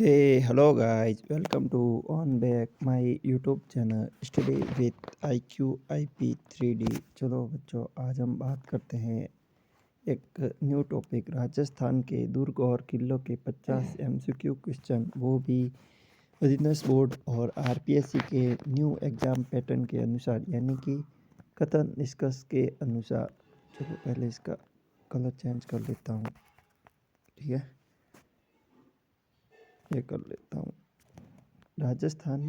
Hey, hello guys, welcome to on back my YouTube channel Study with IQ IP 3D। चलो बच्चों, आज हम बात करते हैं एक न्यू टॉपिक राजस्थान के दुर्ग और किलों के 50 MCQ क्वेश्चन, वो भी बिजनेस बोर्ड और आरपीएससी के न्यू एग्ज़ाम पैटर्न के अनुसार, यानी कि कथन निष्कर्ष के अनुसार। चलो पहले इसका कलर चेंज कर लेता हूँ, ठीक है, ये कर लेता हूँ। राजस्थान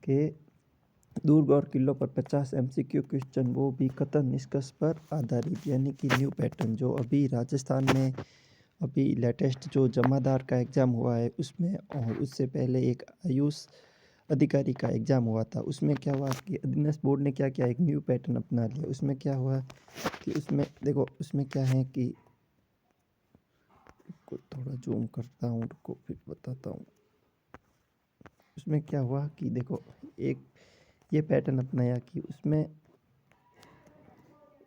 के दुर्ग और किलों पर 50 MCQ क्वेश्चन, वो भी कथन निष्कर्ष पर आधारित, यानी कि न्यू पैटर्न जो अभी राजस्थान में अभी लेटेस्ट जो जमादार का एग्ज़ाम हुआ है उसमें, और उससे पहले एक आयुष अधिकारी का एग्ज़ाम हुआ था। उसमें क्या हुआ कि बिजनेस बोर्ड ने क्या किया, एक न्यू पैटर्न अपना लिया। उसमें क्या हुआ कि उसमें देखो, उसमें क्या है कि थोड़ा जूम करता हूँ, रुको फिर बताता हूँ। उसमें क्या हुआ कि देखो, एक ये पैटर्न अपनाया कि उसमें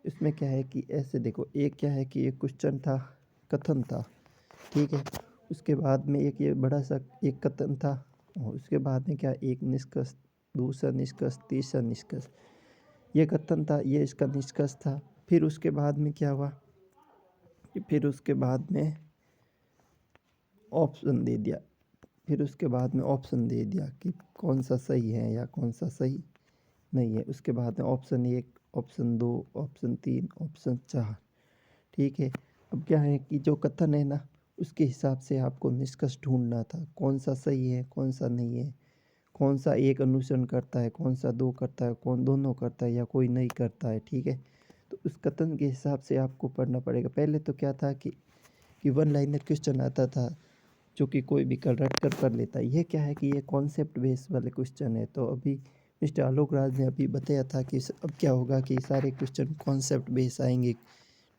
इसमें क्या है कि ऐसे देखो, एक क्या है कि एक क्वेश्चन था, कथन था, ठीक है। उसके बाद में एक ये बड़ा सा एक कथन था, और उसके बाद में क्या, एक निष्कर्ष, दूसरा निष्कर्ष, तीसरा निष्कर्ष। ये कथन था, ये इसका निष्कर्ष था। फिर उसके बाद में क्या हुआ कि फिर उसके बाद में ऑप्शन दे दिया। फिर उसके बाद में ऑप्शन दे दिया कि कौन सा सही है या कौन सा सही नहीं है। उसके बाद में ऑप्शन 1, ऑप्शन 2, ऑप्शन 3, ऑप्शन 4, ठीक है। अब क्या है कि जो कथन है ना, उसके हिसाब से आपको निष्कर्ष ढूंढना था, कौन सा सही है, कौन सा नहीं है, कौन सा एक अनुसरण करता है, कौन सा दो करता है, कौन दोनों करता है या कोई नहीं करता है, ठीक है। तो उस कथन के हिसाब से आपको पढ़ना पड़ेगा। पहले तो क्या था कि वन लाइनर क्वेश्चन आता था, जो कि कोई भी कर रट कर लेता है। ये क्या है कि ये कॉन्सेप्ट बेस वाले क्वेश्चन है। तो अभी मिस्टर आलोक राज ने अभी बताया था कि अब क्या होगा कि सारे क्वेश्चन कॉन्सेप्ट बेस आएंगे,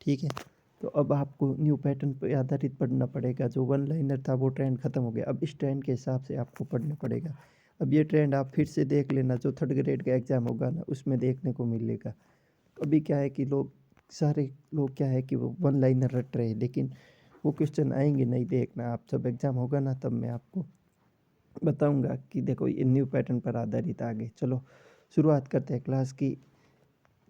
ठीक है। तो अब आपको न्यू पैटर्न पर आधारित पढ़ना पड़ेगा। जो वन लाइनर था वो ट्रेंड ख़त्म हो गया, अब इस ट्रेंड के हिसाब से आपको पढ़ना पड़ेगा। अब ये ट्रेंड आप फिर से देख लेना, जो थर्ड ग्रेड का एग्ज़ाम होगा ना, उसमें देखने को मिलेगा। तो अभी क्या है कि सारे लोग क्या है कि वो वन लाइनर रट रहे हैं, लेकिन वो क्वेश्चन आएंगे नहीं, देखना आप, जब एग्ज़ाम होगा ना तब मैं आपको बताऊंगा कि देखो ये न्यू पैटर्न पर आधारित आगे। चलो शुरुआत करते हैं क्लास की।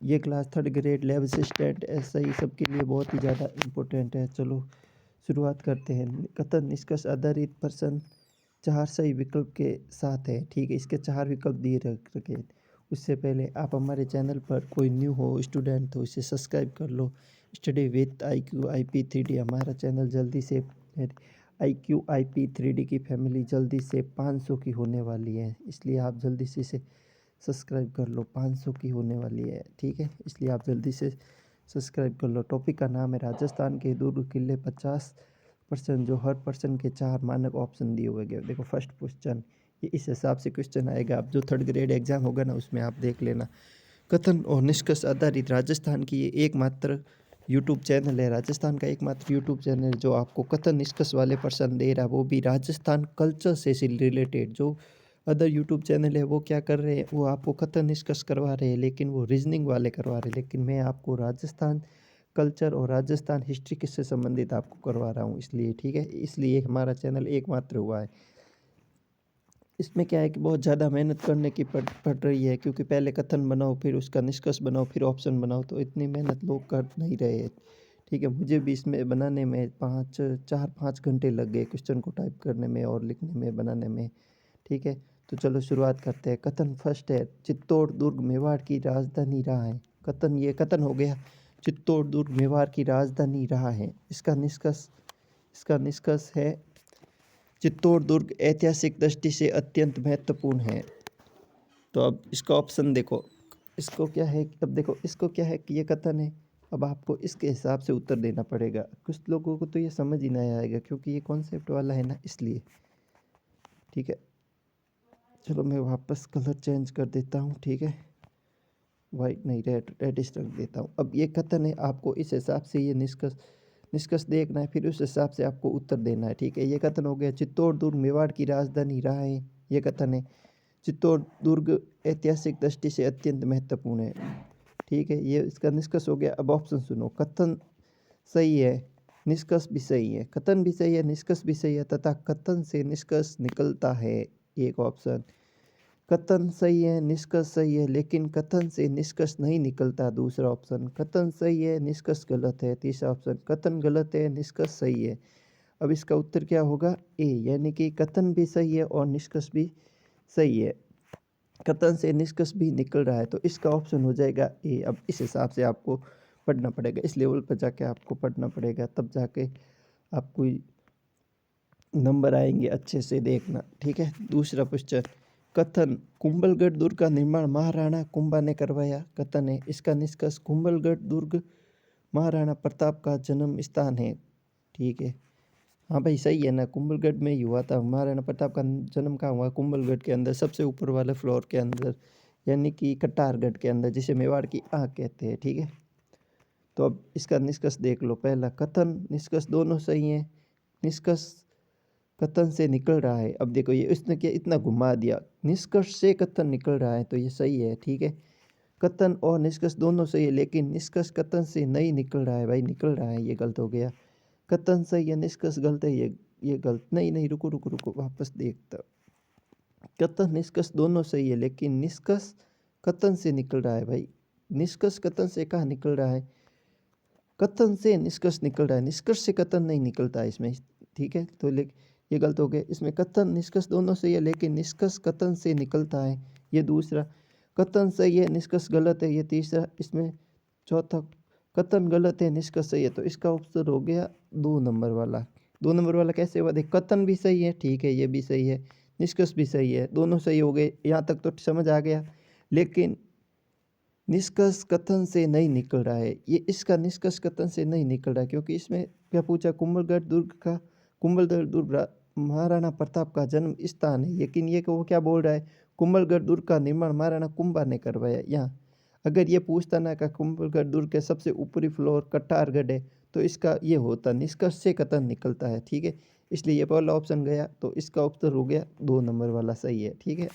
ये class third grade level assistant SI सबके लिए बहुत ही ज़्यादा इम्पोर्टेंट है। चलो शुरुआत करते हैं। कथन निष्कर्ष आधारित प्रश्न 4 सही विकल्प के साथ है, ठीक है। इसके 4 विकल्प दिए रखे। उससे पहले आप हमारे चैनल पर कोई न्यू हो, स्टूडेंट हो, इसे सब्सक्राइब कर लो। Study with IQ IP 3D हमारा चैनल जल्दी से IQ IP 3D की फैमिली जल्दी से 500 की होने वाली है, इसलिए आप जल्दी से इसे सब्सक्राइब कर लो। 500 की होने वाली है, ठीक है, इसलिए आप जल्दी से सब्सक्राइब कर लो। टॉपिक का नाम है राजस्थान के दुर्ग किले 50%, जो हर पर्सन के 4 मानक ऑप्शन दिए हुए गए। देखो फर्स्ट क्वेश्चन, ये इस हिसाब से क्वेश्चन आएगा। आप जो थर्ड ग्रेड एग्जाम होगा ना, उसमें आप देख लेना। कथन और निष्कर्ष आधारित राजस्थान की ये एकमात्र यूट्यूब चैनल है, राजस्थान का एकमात्र यूट्यूब चैनल जो आपको कथन निष्कर्ष वाले प्रश्न दे रहा है, वो भी राजस्थान कल्चर से रिलेटेड। जो अदर यूट्यूब चैनल है वो क्या कर रहे हैं, वो आपको कथन निष्कर्ष करवा रहे हैं, लेकिन वो रीजनिंग वाले करवा रहे हैं। लेकिन मैं आपको राजस्थान कल्चर और राजस्थान हिस्ट्री किससे संबंधित आपको करवा रहा हूँ, इसलिए, ठीक है। इसलिए हमारा चैनल एकमात्र हुआ है। इसमें क्या है कि बहुत ज़्यादा मेहनत करने की पड़ रही है, क्योंकि पहले कथन बनाओ, फिर उसका निष्कर्ष बनाओ, फिर ऑप्शन बनाओ, तो इतनी मेहनत लोग कर नहीं रहे हैं, ठीक है। मुझे भी इसमें बनाने में 4-5 घंटे लग गए, क्वेश्चन को टाइप करने में और लिखने में, बनाने में, ठीक है। तो चलो शुरुआत करते हैं। कथन फर्स्ट है, चित्तौड़ दुर्ग मेवाड़ की राजधानी रहा है। कथन, ये कथन हो गया, चित्तौड़ दुर्ग मेवाड़ की राजधानी रहा है। इसका निष्कर्ष है, चित्तौड़ दुर्ग ऐतिहासिक दृष्टि से अत्यंत महत्वपूर्ण है। तो अब इसका ऑप्शन देखो, इसको क्या है, अब देखो इसको क्या है कि ये कथन है। अब आपको इसके हिसाब से उत्तर देना पड़ेगा। कुछ लोगों को तो ये समझ ही नहीं आएगा, क्योंकि ये कॉन्सेप्ट वाला है ना, इसलिए, ठीक है। चलो मैं वापस कलर चेंज कर देता हूँ, ठीक है, वाइट नहीं, रेडिश रख देता हूँ। अब ये कथन है, आपको इस हिसाब से ये निष्कर्ष देखना है, फिर उस हिसाब से आपको उत्तर देना है, ठीक है। ये कथन हो गया, चित्तौड़ दुर्ग मेवाड़ की राजधानी रहा है। ये कथन है, चित्तौड़ दुर्ग ऐतिहासिक दृष्टि से अत्यंत महत्वपूर्ण है, ठीक है। ये इसका निष्कर्ष हो गया। अब ऑप्शन सुनो। कथन सही है, निष्कर्ष भी सही है, कथन भी सही है, निष्कर्ष भी सही है तथा कथन से निष्कर्ष निकलता है एक ऑप्शन। कथन सही है, निष्कर्ष सही है, लेकिन कथन से निष्कर्ष नहीं निकलता दूसरा ऑप्शन। कथन सही है, निष्कर्ष गलत है तीसरा ऑप्शन। कथन गलत है, निष्कर्ष सही है। अब इसका उत्तर क्या होगा? ए, यानी कि कथन भी सही है और निष्कर्ष भी सही है, कथन से निष्कर्ष भी निकल रहा है, तो इसका ऑप्शन हो जाएगा ए। अब इस हिसाब से आपको पढ़ना पड़ेगा, इस लेवल पर जाके आपको पढ़ना पड़ेगा, तब जाके आपको नंबर आएंगे, अच्छे से देखना, ठीक है। दूसरा क्वेश्चन, कथन कुंभलगढ़ दुर्ग का निर्माण महाराणा कुंभा ने करवाया, कथन है। इसका निष्कर्ष कुंभलगढ़ दुर्ग महाराणा प्रताप का जन्म स्थान है, ठीक है। हाँ भाई सही है ना, कुंभलगढ़ में ही हुआ था। महाराणा प्रताप का जन्म कहाँ हुआ? कुंभलगढ़ के अंदर, सबसे ऊपर वाले फ्लोर के अंदर, यानी कि कटारगढ़ के अंदर, जिसे मेवाड़ की आँख कहते हैं, ठीक है। तो अब इसका निष्कर्ष देख लो। पहला, कथन निष्कर्ष दोनों सही हैं। निष्कर्ष कथन से निकल रहा है। अब देखो ये इसने क्या इतना घुमा दिया, निष्कर्ष से कथन निकल रहा है, तो ये सही है, ठीक है। कथन और निष्कर्ष दोनों सही है, लेकिन निष्कर्ष कथन से नहीं निकल रहा है। भाई निकल रहा है, ये गलत हो गया। कथन सही है, निष्कर्ष गलत है, ये गलत। नहीं, रुको रुको रुको, वापस देखता। कथन निष्कर्ष दोनों सही है, लेकिन निष्कर्ष कथन से निकल रहा है। भाई निष्कर्ष कथन से कहाँ निकल रहा है? कथन से निष्कर्ष निकल रहा है, निष्कर्ष से कथन नहीं निकलता है इसमें, ठीक है। तो ये गलत हो गया। इसमें कथन निष्कर्ष दोनों सही है, लेकिन निष्कर्ष कथन से निकलता है, ये दूसरा। कथन सही है, निष्कर्ष गलत है, ये तीसरा। इसमें चौथा, कथन गलत है, निष्कर्ष सही है, तो इसका उत्तर हो गया 2 नंबर वाला। 2 नंबर वाला कैसे हुआ? देख, कथन भी सही है, ठीक है, ये भी सही है, निष्कर्ष भी सही है, दोनों सही हो गए, यहाँ तक तो समझ आ गया। लेकिन निष्कर्ष कथन से नहीं निकल रहा है, ये इसका निष्कर्ष कथन से नहीं निकल रहा है, क्योंकि इसमें क्या पूछा? कुंभलगढ़ दुर्ग महाराणा प्रताप का जन्म स्थान है, लेकिन ये वो क्या बोल रहा है? कुंभलगढ़ दुर्ग का निर्माण महाराणा कुंभा ने करवाया। यहाँ अगर ये पूछता ना का कुंभलगढ़ दुर्ग के सबसे ऊपरी फ्लोर कटारगढ़ है, तो इसका ये होता निष्कर्ष से कथन निकलता है, ठीक है। इसलिए ये पहला ऑप्शन गया, तो इसका उत्तर हो गया 2 नंबर वाला सही है, ठीक है।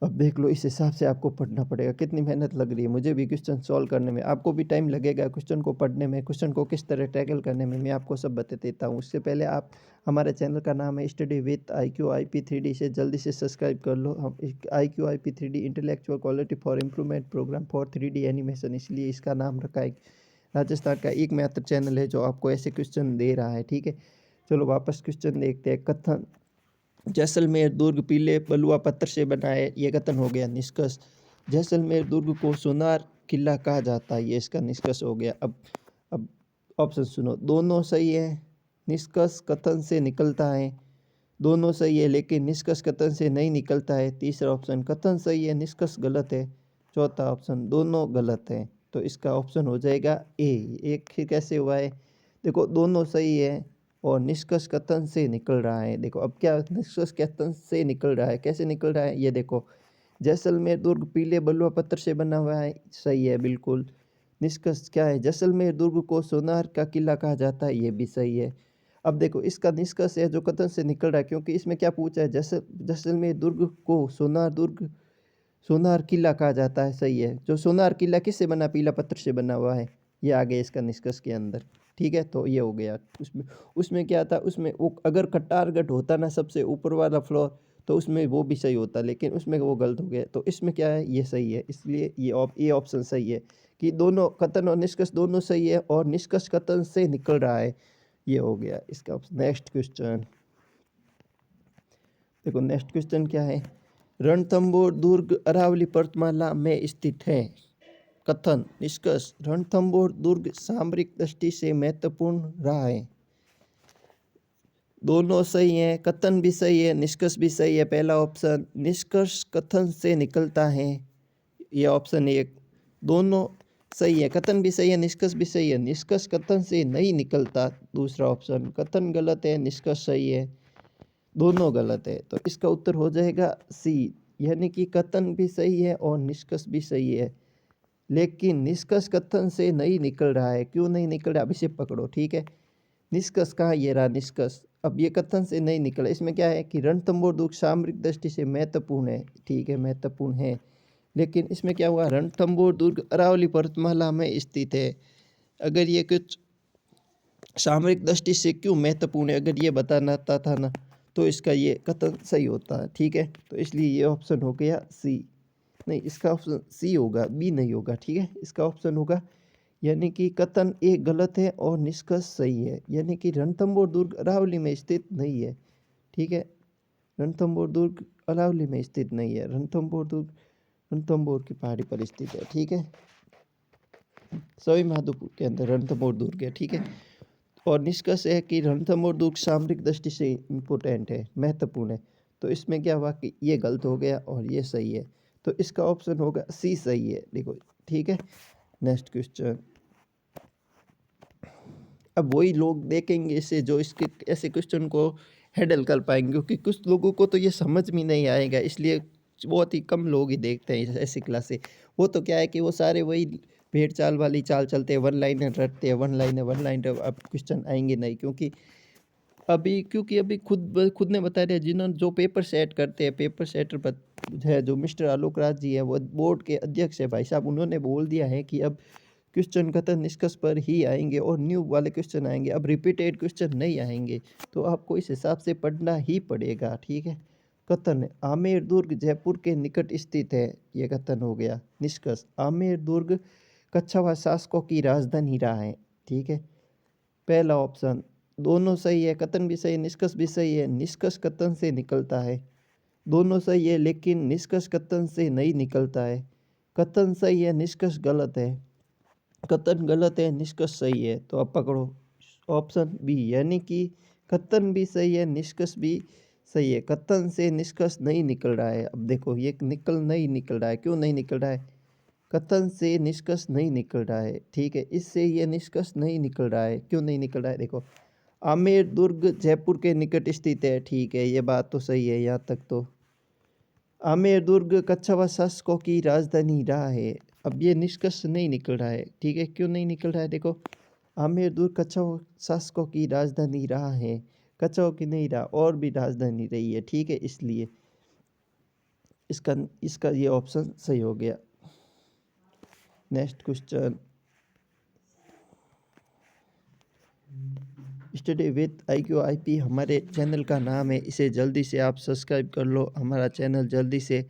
अब देख लो, इस हिसाब से आपको पढ़ना पड़ेगा। कितनी मेहनत लग रही है मुझे भी क्वेश्चन सॉल्व करने में, आपको भी टाइम लगेगा क्वेश्चन को पढ़ने में, क्वेश्चन को किस तरह टैकल करने में, मैं आपको सब बता देता हूँ। उससे पहले आप, हमारे चैनल का नाम है study with IQ IP 3D, से जल्दी से सब्सक्राइब कर लो। हम IQ IP 3D intellectual quality for improvement program for 3D animation, इसलिए इसका नाम रखा है। राजस्थान का एकमात्र चैनल है जो आपको ऐसे क्वेश्चन दे रहा है, ठीक है। चलो वापस क्वेश्चन देखते हैं। कथन जैसलमेर दुर्ग पीले बलुआ पत्थर से बना है, ये कथन हो गया निष्कर्ष। जैसलमेर दुर्ग को सोनार किला कहा जाता है, ये इसका निष्कर्ष हो गया। अब ऑप्शन सुनो, दोनों सही है, निष्कर्ष कथन से निकलता है, दोनों सही है, लेकिन निष्कर्ष कथन से नहीं निकलता है। तीसरा ऑप्शन, कथन सही है, निष्कर्ष गलत है। चौथा ऑप्शन, दोनों गलत है, तो इसका ऑप्शन हो जाएगा ए। एक कैसे हुआ है? देखो, दोनों सही है और निष्कर्ष कथन से निकल रहा है। देखो अब क्या, निष्कर्ष कथन से निकल रहा है, कैसे निकल रहा है? ये देखो, जैसलमेर दुर्ग पीले बलुआ पत्थर से बना हुआ है, सही है बिल्कुल। निष्कर्ष क्या है? जैसलमेर दुर्ग को सोनार का किला कहा जाता है, ये भी सही है। अब देखो, इसका निष्कर्ष है जो कथन से निकल रहा है, क्योंकि इसमें क्या पूछा है? जैसलमेर दुर्ग को सोनार किला कहा जाता है, सही है। जो सोनार किला किससे बना? पीला पत्थर से बना हुआ है, ये आ गया इसका निष्कर्ष के अंदर, ठीक है। तो ये हो गया। उसमें क्या था? उसमें वो अगर कटारगढ़ होता ना सबसे ऊपर वाला फ्लोर, तो उसमें वो भी सही होता, लेकिन उसमें वो गलत हो गया। तो इसमें क्या है? ये सही है, इसलिए ये ऑप्शन सही है कि दोनों कथन और निष्कर्ष दोनों सही है और निष्कर्ष कथन से निकल रहा है, ये हो गया इसका ऑप्शन। नेक्स्ट क्वेश्चन देखो, नेक्स्ट क्वेश्चन क्या है? रणथंभौर दुर्ग अरावली पर्वतमाला में स्थित है, कथन निष्कर्ष, रणथंभौर दुर्ग सामरिक दृष्टि से महत्वपूर्ण रहा है। दोनों सही है, कथन भी सही है, निष्कर्ष भी सही है। पहला ऑप्शन, निष्कर्ष कथन से निकलता है, ये ऑप्शन 1। दोनों सही है, कथन भी सही है, निष्कर्ष भी सही है, निष्कर्ष कथन से नहीं निकलता, दूसरा ऑप्शन। कथन गलत है, निष्कर्ष सही है, दोनों गलत है, तो इसका उत्तर हो जाएगा सी, यानी कि कथन भी सही है और निष्कर्ष भी सही है, लेकिन निष्कर्ष कथन से नहीं निकल रहा है। क्यों नहीं निकल रहा? अब इसे पकड़ो, ठीक है। निष्कर्ष कहाँ? ये रहा निष्कर्ष। अब ये कथन से नहीं निकला, इसमें क्या है कि रणथंभौर दुर्ग सामरिक दृष्टि से महत्वपूर्ण है, ठीक है, महत्वपूर्ण है, लेकिन इसमें क्या हुआ? रणथंभौर दुर्ग अरावली पर्वतमाला में स्थित है। अगर ये कुछ सामरिक दृष्टि से क्यों महत्वपूर्ण है, अगर ये बताना था ना तो इसका ये कथन सही होता है। ठीक है, तो इसलिए ये ऑप्शन हो गया सी। नहीं, इसका ऑप्शन सी होगा, बी नहीं होगा। ठीक है, इसका ऑप्शन होगा, यानी कि कथन ए गलत है और निष्कर्ष सही है। यानी कि रणथंभौर दुर्ग अरावली में स्थित नहीं है। ठीक है, रणथंभौर दुर्ग अरावली में स्थित नहीं है। रणथंभौर दुर्ग रणथंभौर की पहाड़ी पर स्थित है। ठीक है, सवाई माधोपुर के अंदर रणथंभौर दुर्ग है। ठीक है, और निष्कर्ष है कि रणथंभौर दुर्ग सामरिक दृष्टि से इम्पोर्टेंट है, महत्वपूर्ण है। तो इसमें क्या हुआ कि ये गलत हो गया और ये सही है। तो इसका ऑप्शन होगा सी सही है। देखो, ठीक है, नेक्स्ट क्वेश्चन। अब वही लोग देखेंगे इसे जो इसके ऐसे क्वेश्चन को हैंडल कर पाएंगे, क्योंकि कुछ लोगों को तो ये समझ में नहीं आएगा, इसलिए बहुत ही कम लोग ही देखते हैं ऐसी क्लासे। वो तो क्या है कि वो सारे वही भेड़ चाल वाली चाल चलते हैं, वन लाइनर रटते हैं, वन लाइनर। अब क्वेश्चन आएंगे नहीं, क्योंकि अभी खुद ने बताया, जिन्होंने जो पेपर सेट करते हैं, पेपर सेटर पर है जो मिस्टर आलोक राज जी है, वो बोर्ड के अध्यक्ष है भाई साहब, उन्होंने बोल दिया है कि अब क्वेश्चन कथन निष्कर्ष पर ही आएंगे और न्यू वाले क्वेश्चन आएंगे, अब रिपीटेड क्वेश्चन नहीं आएंगे। तो आपको इस हिसाब से पढ़ना ही पड़ेगा। ठीक है, कथन है, आमेर दुर्ग जयपुर के निकट स्थित है, ये कथन हो गया। निष्कर्ष, आमेर दुर्ग कच्छावा शासकों की राजधानी रहा है। ठीक है, पहला ऑप्शन दोनों सही है, कथन भी सही है, निष्कर्ष भी सही है। निष्कर्ष कथन से निकलता है, दोनों सही है, लेकिन निष्कर्ष कथन से नहीं निकलता है। कथन सही है, निष्कर्ष गलत है। कथन गलत है, निष्कर्ष सही है। तो अब पकड़ो ऑप्शन बी, यानी कि कथन भी सही है, निष्कर्ष भी सही है। कथन से निष्कर्ष नहीं निकल रहा है। अब देखो, ये नहीं निकल रहा है, क्यों नहीं निकल रहा है? कथन से निष्कर्ष नहीं निकल रहा है। ठीक है, इससे ये निष्कर्ष नहीं निकल रहा है, क्यों नहीं निकल रहा है? देखो, आमेर दुर्ग जयपुर के निकट स्थित है। ठीक है, ये बात तो सही है, यहाँ तक तो। आमेर दुर्ग कच्छावा शासकों की राजधानी रहा है। अब ये निष्कर्ष नहीं निकल रहा है। ठीक है, क्यों नहीं निकल रहा है? देखो, आमेर दुर्ग कच्छावा शासकों की राजधानी रहा है, कच्छावा की नहीं रहा, और भी राजधानी रही है। ठीक है, इसलिए इसका इसका ये ऑप्शन सही हो गया। Next question, study with IQ IP हमारे चैनल का नाम है, इसे जल्दी से आप सब्सक्राइब कर लो। हमारा चैनल जल्दी से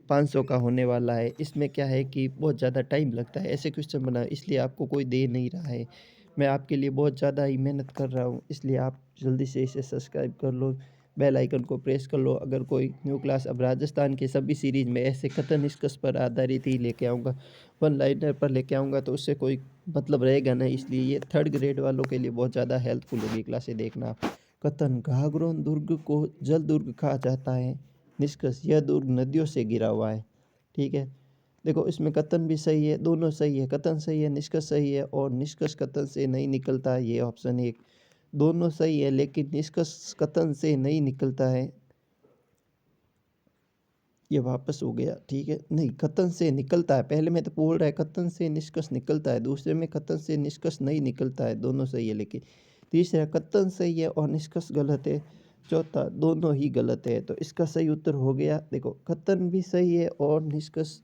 500 का होने वाला है। इसमें क्या है कि बहुत ज़्यादा टाइम लगता है ऐसे क्वेश्चन बनाए, इसलिए आपको कोई दे नहीं रहा है। मैं आपके लिए बहुत ज़्यादा ही मेहनत कर रहा हूँ, इसलिए आप जल्दी से इसे सब्सक्राइब कर लो, बेल आइकन को प्रेस कर लो। अगर कोई न्यू क्लास, अब राजस्थान के सभी सीरीज में ऐसे कथन निष्कर्ष पर आधारित ही लेके आऊँगा, वन लाइनर पर लेके आऊँगा, तो उससे कोई मतलब रहेगा नहीं। इसलिए ये 3rd ग्रेड वालों के लिए बहुत ज़्यादा हेल्पफुल होगी क्लासें देखना। कथन, घाघरोन दुर्ग को जल दुर्ग कहा जाता है। निष्कर्ष, यह दुर्ग नदियों से घिरा हुआ है। ठीक है, देखो, इसमें कथन भी सही है, दोनों सही है, कथन सही है, निष्कर्ष सही है, और निष्कर्ष कथन से नहीं निकलता है, ये ऑप्शन 1। दोनों सही है, लेकिन निष्कर्ष कथन से नहीं निकलता है, ये वापस हो गया। ठीक है, नहीं, कथन से निकलता है। पहले में तो बोल रहा है कथन से निष्कर्ष निकलता है, दूसरे में कथन से निष्कर्ष नहीं निकलता है, दोनों सही है। लेकिन तीसरा, कथन सही है और निष्कर्ष गलत है। चौथा, दोनों ही गलत है। तो इसका सही उत्तर हो गया, देखो, कथन भी सही है और निष्कर्ष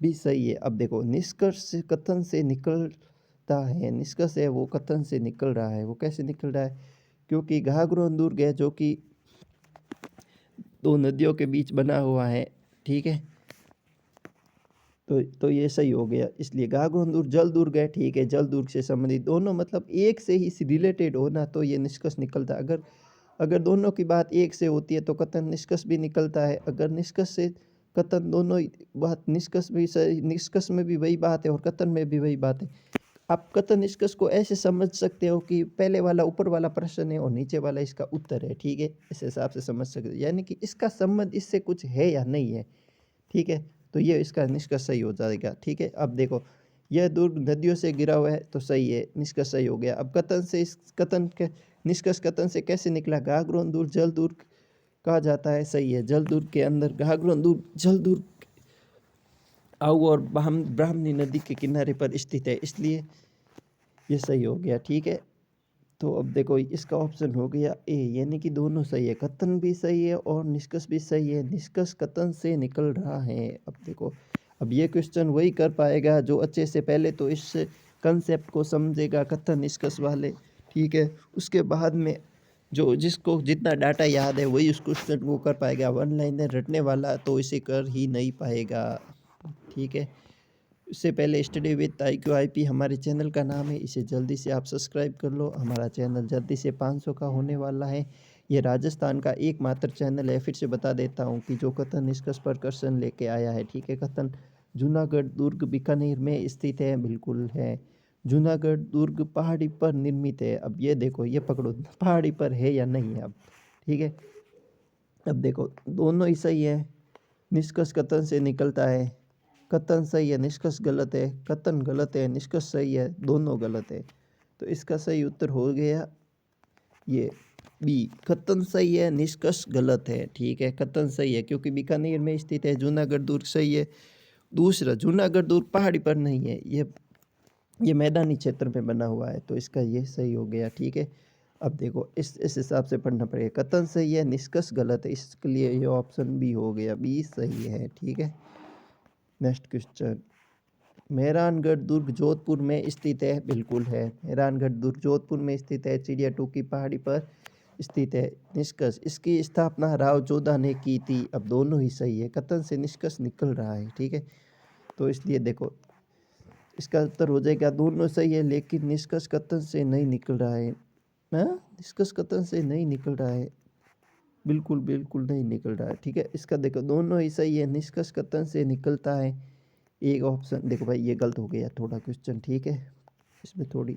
भी सही है। अब देखो, निष्कर्ष कथन से निकलता है, निष्कर्ष है वो कथन से निकल रहा है। वो कैसे निकल रहा है? क्योंकि घाघरोन दुर्ग है जो कि 2 नदियों के बीच बना हुआ है। ठीक है, तो ये सही हो गया। इसलिए घाघरोन दुर्ग जल दुर्ग है। ठीक है, जल दुर्ग से संबंधित दोनों मतलब एक से ही रिलेटेड होना, तो ये निष्कर्ष निकलता है। अगर दोनों की बात एक से होती है तो कथन निष्कर्ष भी निकलता है। अगर निष्कर्ष से कथन दोनों ही बात, निष्कर्ष भी सही, निष्कर्ष में भी वही बात है और कथन में भी वही बात है। आप कथन निष्कर्ष को ऐसे समझ सकते हो कि पहले वाला ऊपर वाला प्रश्न है और नीचे वाला इसका उत्तर है। ठीक है, इस हिसाब से समझ सकते हो, यानी कि इसका संबंध इससे कुछ है या नहीं है। ठीक है, तो ये इसका निष्कर्ष सही हो जाएगा। ठीक है, अब देखो, यह दुर्ग नदियों से घिरा हुआ है, तो सही है, निष्कर्ष सही हो गया। अब कथन से, इस कथन के निष्कर्ष कथन से कैसे निकला? घाघरोन दुर्ग जल दुर्ग कहा जाता है, सही है। जल दुर्ग के अंदर घाघरोन दुर्ग जल दुर्ग आऊ और ब्राह्मणी नदी के किनारे पर स्थित है, इसलिए ये सही हो गया। ठीक है, तो अब देखो, इसका ऑप्शन हो गया ए, यानी कि दोनों सही है, कथन भी सही है और निष्कर्ष भी सही है। निष्कर्ष कथन से निकल रहा है। अब देखो, अब ये क्वेश्चन वही कर पाएगा जो अच्छे से पहले तो इस कंसेप्ट को समझेगा, कथन निष्कर्ष वाले। ठीक है। उसके बाद में जो जिसको जितना डाटा याद है वही उस क्वेश्चन को कर पाएगा, वन लाइनर रटने वाला तो इसे कर ही नहीं पाएगा। ठीक है। उससे पहले स्टडी विद IQ IP हमारे चैनल का नाम है, इसे जल्दी से आप सब्सक्राइब कर लो। हमारा चैनल जल्दी से 500 का होने वाला है। ये राजस्थान का एकमात्र चैनल है, फिर से बता देता हूँ, कि जो कथन निष्कर्ष पर क्वेश्चन लेके आया है। ठीक है। कथन जूनागढ़ दुर्ग बीकानेर में स्थित है, बिल्कुल है। जूनागढ़ दुर्ग पहाड़ी पर निर्मित है। अब ये देखो, ये पकड़ो, पहाड़ी पर है या नहीं है अब। ठीक है। अब देखो दोनों ही सही है। निष्कर्ष कथन से निकलता है, कथन सही है, निष्कर्ष गलत है, कथन गलत है, निष्कर्ष सही है, दोनों गलत है। तो इसका सही उत्तर हो गया ये बी, कथन सही है, निष्कर्ष गलत है। ठीक है। कथन सही है क्योंकि बीकानेर में स्थित है, जूनागढ़ दुर्ग सही है। दूसरा, जूनागढ़ दुर्ग पहाड़ी पर नहीं है, ये मैदानी क्षेत्र में बना हुआ है, तो इसका ये सही हो गया। ठीक है। अब देखो इस हिसाब से पढ़ना पड़ेगा, कथन सही है, निष्कर्ष गलत है, इसके लिए ये ऑप्शन बी हो गया, बी सही है। ठीक है। नेक्स्ट क्वेश्चन, मेहरानगढ़ दुर्ग जोधपुर में स्थित है, बिल्कुल है। मेहरानगढ़ दुर्ग जोधपुर में स्थित है, चिड़िया टोकी पहाड़ी पर स्थित है। निष्कर्ष, इसकी स्थापना राव जोधा ने की थी। अब दोनों ही सही है, कथन से निष्कर्ष निकल रहा है। ठीक है। तो इसलिए देखो इसका उत्तर हो जाएगा दोनों सही है, लेकिन निष्कर्ष कथन से नहीं निकल रहा है ना, निष्कर्ष कथन से नहीं निकल रहा है, बिल्कुल बिल्कुल नहीं निकल रहा है। ठीक है। इसका देखो दोनों ही सही है, निष्कर्ष कथन से निकलता है। एक ऑप्शन देखो भाई, ये गलत हो गया थोड़ा क्वेश्चन। ठीक है। इसमें थोड़ी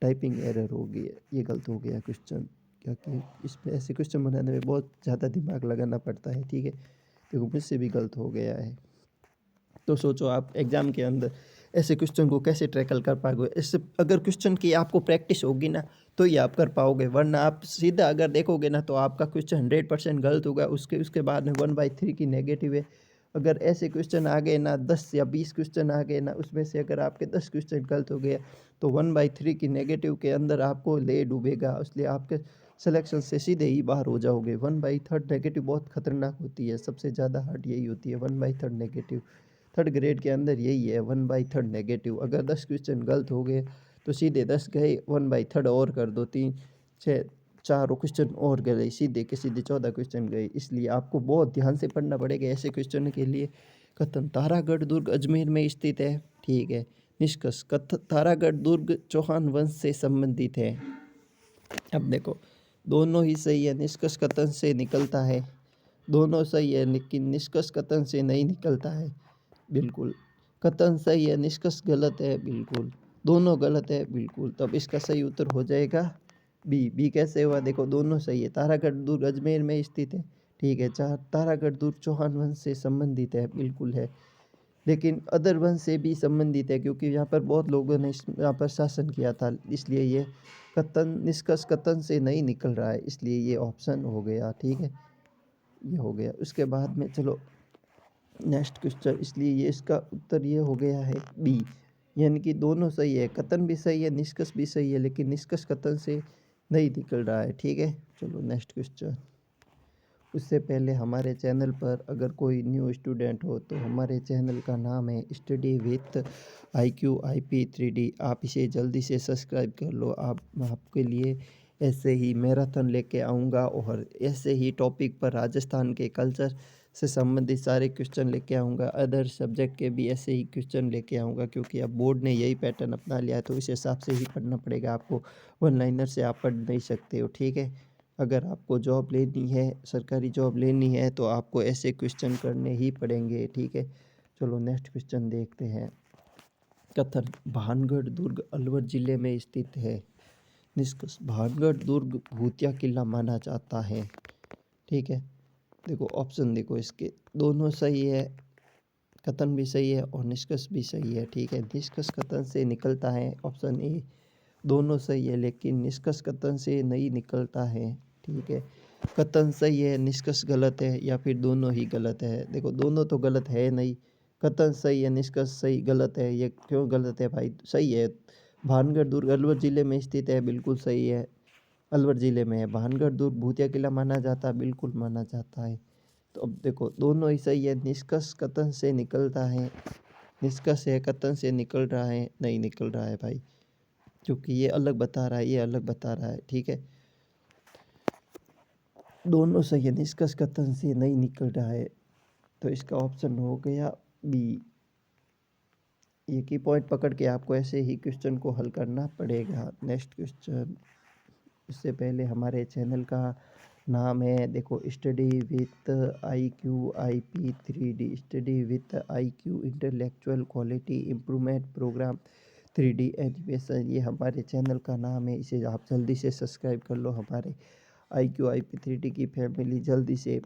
टाइपिंग एरर हो गई है, ये गलत हो गया क्वेश्चन, क्योंकि इसमें ऐसे क्वेश्चन बनाने में बहुत ज़्यादा दिमाग लगाना पड़ता है। ठीक है। देखो मुझसे भी गलत हो गया है। तो सोचो आप एग्ज़ाम के अंदर ऐसे क्वेश्चन को कैसे टैकल कर पाओगे। इससे अगर क्वेश्चन की आपको प्रैक्टिस होगी ना तो ही आप कर पाओगे, वरना आप सीधा अगर देखोगे ना तो आपका क्वेश्चन 100% गलत होगा। उसके बाद में 1/3 की नेगेटिव है। अगर ऐसे क्वेश्चन आ गए ना, 10 या 20 क्वेश्चन आ गए ना, उसमें से अगर आपके 10 क्वेश्चन गलत हो गए तो 1/3 की नेगेटिव के अंदर आपको ले डूबेगा, इसलिए आपके सिलेक्शन से सीधे ही बाहर हो जाओगे। 1/3 नेगेटिव बहुत खतरनाक होती है, सबसे ज़्यादा हार्ड यही होती है, 1/3 नेगेटिव। थर्ड ग्रेड के अंदर यही है, 1/3 नेगेटिव। अगर 10 क्वेश्चन गलत हो गए तो सीधे 10 गए, 1/3 और कर दो, 3 6 4 क्वेश्चन और गए, सीधे के सीधे 14 क्वेश्चन गए। इसलिए आपको बहुत ध्यान से पढ़ना पड़ेगा ऐसे क्वेश्चन के लिए। कथन, तारागढ़ दुर्ग अजमेर में स्थित है। ठीक है। निष्कर्ष, कथन तारागढ़ दुर्ग चौहान वंश से संबंधित है। अब देखो दोनों ही सही है, निष्कर्ष कथन से निकलता है, दोनों सही है, लेकिन निष्कर्ष कथन से नहीं निकलता है, बिल्कुल। कथन सही है, निष्कर्ष गलत है, बिल्कुल। दोनों गलत है, बिल्कुल। तब इसका सही उत्तर हो जाएगा बी। बी कैसे हुआ, देखो दोनों सही है। तारागढ़ दुर्ग अजमेर में स्थित है। ठीक है। चार, तारागढ़ दुर्ग चौहान वंश से संबंधित है, बिल्कुल है, लेकिन अदर वंश से भी संबंधित है, क्योंकि यहाँ पर बहुत लोगों ने यहाँ पर शासन किया था, इसलिए ये कथन निष्कर्ष कथन से नहीं निकल रहा है, इसलिए ये ऑप्शन हो गया। ठीक है। ये हो गया। उसके बाद में चलो नेक्स्ट क्वेश्चन, इसलिए ये इसका उत्तर ये हो गया है बी, यानी कि दोनों सही है, कथन भी सही है, निष्कर्ष भी सही है, लेकिन निष्कर्ष कथन से नहीं निकल रहा है। ठीक है। चलो नेक्स्ट क्वेश्चन। उससे पहले हमारे चैनल पर अगर कोई न्यू स्टूडेंट हो तो हमारे चैनल का नाम है study with IQ IP 3D। आप इसे जल्दी से सब्सक्राइब कर लो। आपके लिए ऐसे ही मैराथन लेके आऊँगा, और ऐसे ही टॉपिक पर राजस्थान के कल्चर से संबंधित सारे क्वेश्चन लेके आऊँगा। अदर सब्जेक्ट के भी ऐसे ही क्वेश्चन लेके आऊँगा, क्योंकि अब बोर्ड ने यही पैटर्न अपना लिया है, तो इस हिसाब से ही पढ़ना पड़ेगा आपको, वन लाइनर से आप पढ़ नहीं सकते हो। ठीक है। अगर आपको जॉब लेनी है, सरकारी जॉब लेनी है, तो आपको ऐसे क्वेश्चन करने ही पड़ेंगे। ठीक है। चलो नेक्स्ट क्वेश्चन देखते हैं। कथन, भानगढ़ दुर्ग अलवर जिले में स्थित है। निष्कर्ष, भानगढ़ दुर्ग भूतिया किला माना जाता है। ठीक है। देखो ऑप्शन देखो, इसके दोनों सही है, कथन भी सही है और निष्कर्ष भी सही है। ठीक है। निष्कर्ष कथन से निकलता है, ऑप्शन ए। दोनों सही है, लेकिन निष्कर्ष कथन से नहीं निकलता है। ठीक है। कथन सही है, निष्कर्ष गलत है, या फिर दोनों ही गलत है। देखो दोनों तो गलत है नहीं, कथन सही है, निष्कर्ष सही गलत है। ये क्यों गलत है भाई, सही है। भानगढ़ दुर्ग अलवर जिले में स्थित है, बिल्कुल सही है, अलवर जिले में है। भानगढ़ दुर्ग भूतिया किला माना जाता है, बिल्कुल माना जाता है। तो अब देखो दोनों ही सही है, निष्कर्ष कथन से निकलता है, निष्कर्ष है, कथन से निकल रहा है, नहीं निकल रहा है भाई। क्योंकि ये अलग बता रहा है, ये अलग बता रहा है, ठीक है। दोनों सही है, निष्कर्ष कथन से नहीं निकल रहा है, तो इसका ऑप्शन हो गया बी। ये की पॉइंट पकड़ के आपको ऐसे ही क्वेश्चन को हल करना पड़ेगा। नेक्स्ट क्वेश्चन, इससे पहले हमारे चैनल का नाम है, देखो, study with IQ IP 3D, study with IQ intellectual quality improvement program 3D education, ये हमारे चैनल का नाम है। इसे आप जल्दी से सब्सक्राइब कर लो। हमारे IQ IP 3D की फैमिली जल्दी से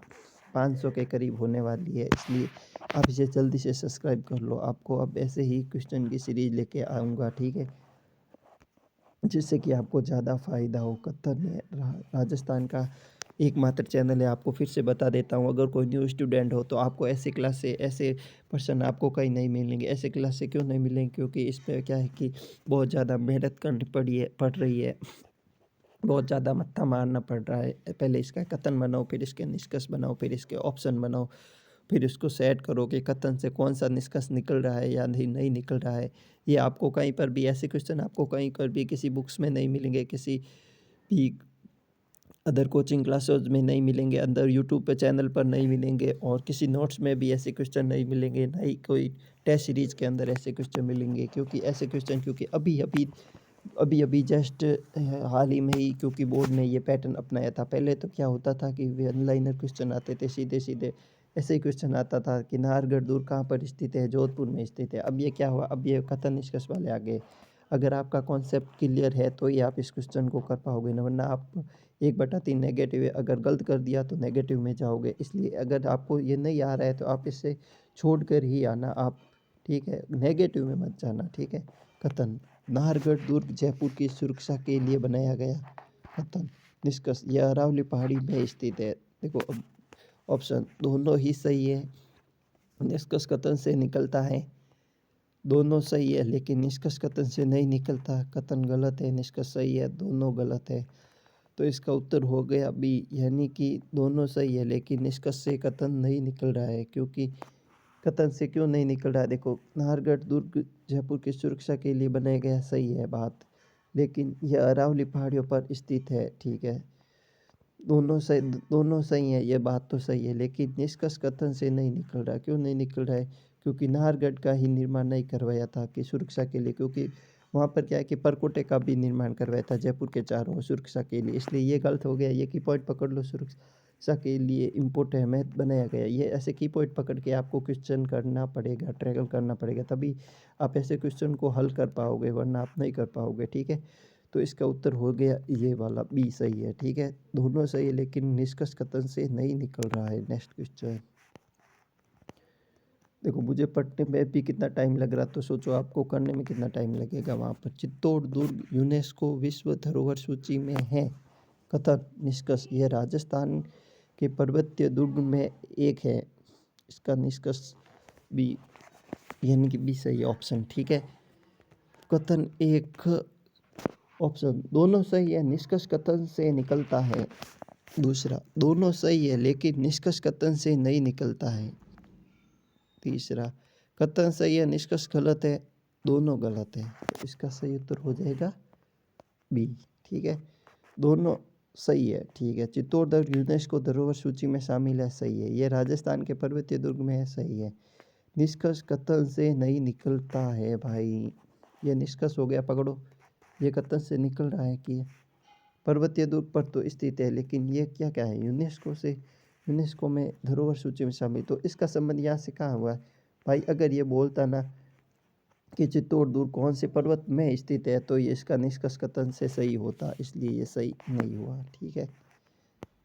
500 के करीब होने वाली है, इसलिए आप इसे जल्दी से सब्सक्राइब कर लो। आपको अब ऐसे ही क्वेश्चन की सीरीज लेके आऊँगा, ठीक है, जिससे कि आपको ज़्यादा फ़ायदा हो। कथन है राजस्थान का एकमात्र चैनल है। आपको फिर से बता देता हूँ, अगर कोई न्यू स्टूडेंट हो तो आपको ऐसे क्लास से ऐसे पर्सन आपको कहीं नहीं मिलेंगे। ऐसे क्लास से क्यों नहीं मिलेंगे? क्योंकि इस पर क्या है कि बहुत ज़्यादा मेहनत करनी पड़ रही है, बहुत ज़्यादा मत्था मारना पड़ रहा है। पहले इसका कथन बनाओ, फिर इसके निष्कर्ष बनाओ, फिर इसके ऑप्शन बनाओ, फिर इसको सेट करो कि कथन से कौन सा निष्कर्ष निकल रहा है या नहीं निकल रहा है। ये आपको कहीं पर भी ऐसे क्वेश्चन आपको कहीं पर भी किसी बुक्स में नहीं मिलेंगे, किसी भी अदर कोचिंग क्लासेस में नहीं मिलेंगे, अंदर यूट्यूब पे चैनल पर नहीं मिलेंगे, और किसी नोट्स में भी ऐसे क्वेश्चन नहीं मिलेंगे, ना ही कोई टेस्ट सीरीज के अंदर ऐसे क्वेश्चन मिलेंगे। क्योंकि ऐसे क्वेश्चन क्योंकि अभी जस्ट हाल ही में ही क्योंकि बोर्ड ने ये पैटर्न अपनाया था। पहले तो क्या होता था कि वे अनलाइनर क्वेश्चन आते थे, सीधे सीधे ऐसे ही क्वेश्चन आता था कि नाहरगढ़ दुर्ग कहाँ पर स्थित है, जोधपुर में स्थित है। अब ये क्या हुआ, अब ये कथन निष्कर्ष वाले आ गए। अगर आपका कॉन्सेप्ट क्लियर है तो ही आप इस क्वेश्चन को कर पाओगे, ना वरना आप 1/3 नेगेटिव है, अगर गलत कर दिया तो नेगेटिव में जाओगे। इसलिए अगर आपको ये नहीं आ रहा है तो आप इसे छोड़ कर ही आना आप, ठीक है, नेगेटिव में मत जाना, ठीक है। कथन, नाहरगढ़ दुर्ग जयपुर की सुरक्षा के लिए बनाया गया। कथन निष्कर्ष, यह अरावली पहाड़ी में स्थित है। देखो, अब ऑप्शन दोनों ही सही है। निष्कर्ष कथन से निकलता है, दोनों सही है, लेकिन निष्कर्ष कथन से नहीं निकलता। कथन गलत है, निष्कर्ष सही है, दोनों गलत है। तो इसका उत्तर हो गया बी, यानी कि दोनों सही है लेकिन निष्कर्ष से कथन नहीं निकल रहा है। क्योंकि कथन से क्यों नहीं निकल रहा है? देखो, नाहरगढ़ दुर्ग जयपुर की सुरक्षा के लिए बनाया गया, सही है बात, लेकिन यह अरावली पहाड़ियों पर स्थित है, ठीक है। दोनों सही है, ये बात तो सही है, लेकिन निष्कर्ष कथन से नहीं निकल रहा। क्यों नहीं निकल रहा है? क्योंकि नाहरगढ़ का ही निर्माण नहीं करवाया था कि सुरक्षा के लिए, क्योंकि वहाँ पर क्या है कि परकोटे का भी निर्माण करवाया था जयपुर के चारों ओर सुरक्षा के लिए, इसलिए ये गलत हो गया। ये की पॉइंट पकड़ लो, सुरक्षा के लिए इम्पोर्टेंट में बनाया गया। ये ऐसे की पॉइंट पकड़ के आपको क्वेश्चन करना पड़ेगा, ट्रैवल करना पड़ेगा, तभी आप ऐसे क्वेश्चन को हल कर पाओगे, वरना आप नहीं कर पाओगे, ठीक है। तो इसका उत्तर हो गया ये वाला बी, सही है, ठीक है। दोनों सही है लेकिन निष्कर्ष कथन से नहीं निकल रहा है। नेक्स्ट क्वेश्चन, देखो, मुझे पढ़ने में भी कितना टाइम लग रहा, तो सोचो आपको करने में कितना टाइम लगेगा। वहाँ पर चित्तौड़ दुर्ग यूनेस्को विश्व धरोहर सूची में है। कथन निष्कर्ष, यह राजस्थान के पर्वतीय दुर्ग में एक है। इसका निष्कर्ष बी, यानी कि बी सही ऑप्शन, ठीक है। कथन एक, ऑप्शन दोनों सही है, निष्कर्ष कथन से निकलता है। दूसरा, दोनों सही है लेकिन निष्कर्ष कथन से नहीं निकलता है। तीसरा, कथन सही है, निष्कर्ष गलत है, दोनों गलत है। तो इसका सही उत्तर हो जाएगा बी, ठीक है। दोनों सही है, ठीक है। चित्तौड़ दुर्ग यूनेस्को धरोहर सूची में शामिल है, सही है। ये राजस्थान के पर्वतीय दुर्ग में है, सही है। निष्कर्ष कथन से नहीं निकलता है भाई, ये निष्कर्ष हो गया, पकड़ो। ये कथन से निकल रहा है कि पर्वतीय दुर्ग पर तो स्थित है, लेकिन ये क्या क्या है, यूनेस्को में धरोहर सूची में शामिल। तो इसका संबंध यहाँ से कहाँ हुआ भाई? अगर ये बोलता ना कि चित्तौड़ दुर्ग कौन से पर्वत में स्थित है, तो ये इसका निष्कर्ष कथन से सही होता, इसलिए ये सही नहीं हुआ, ठीक है।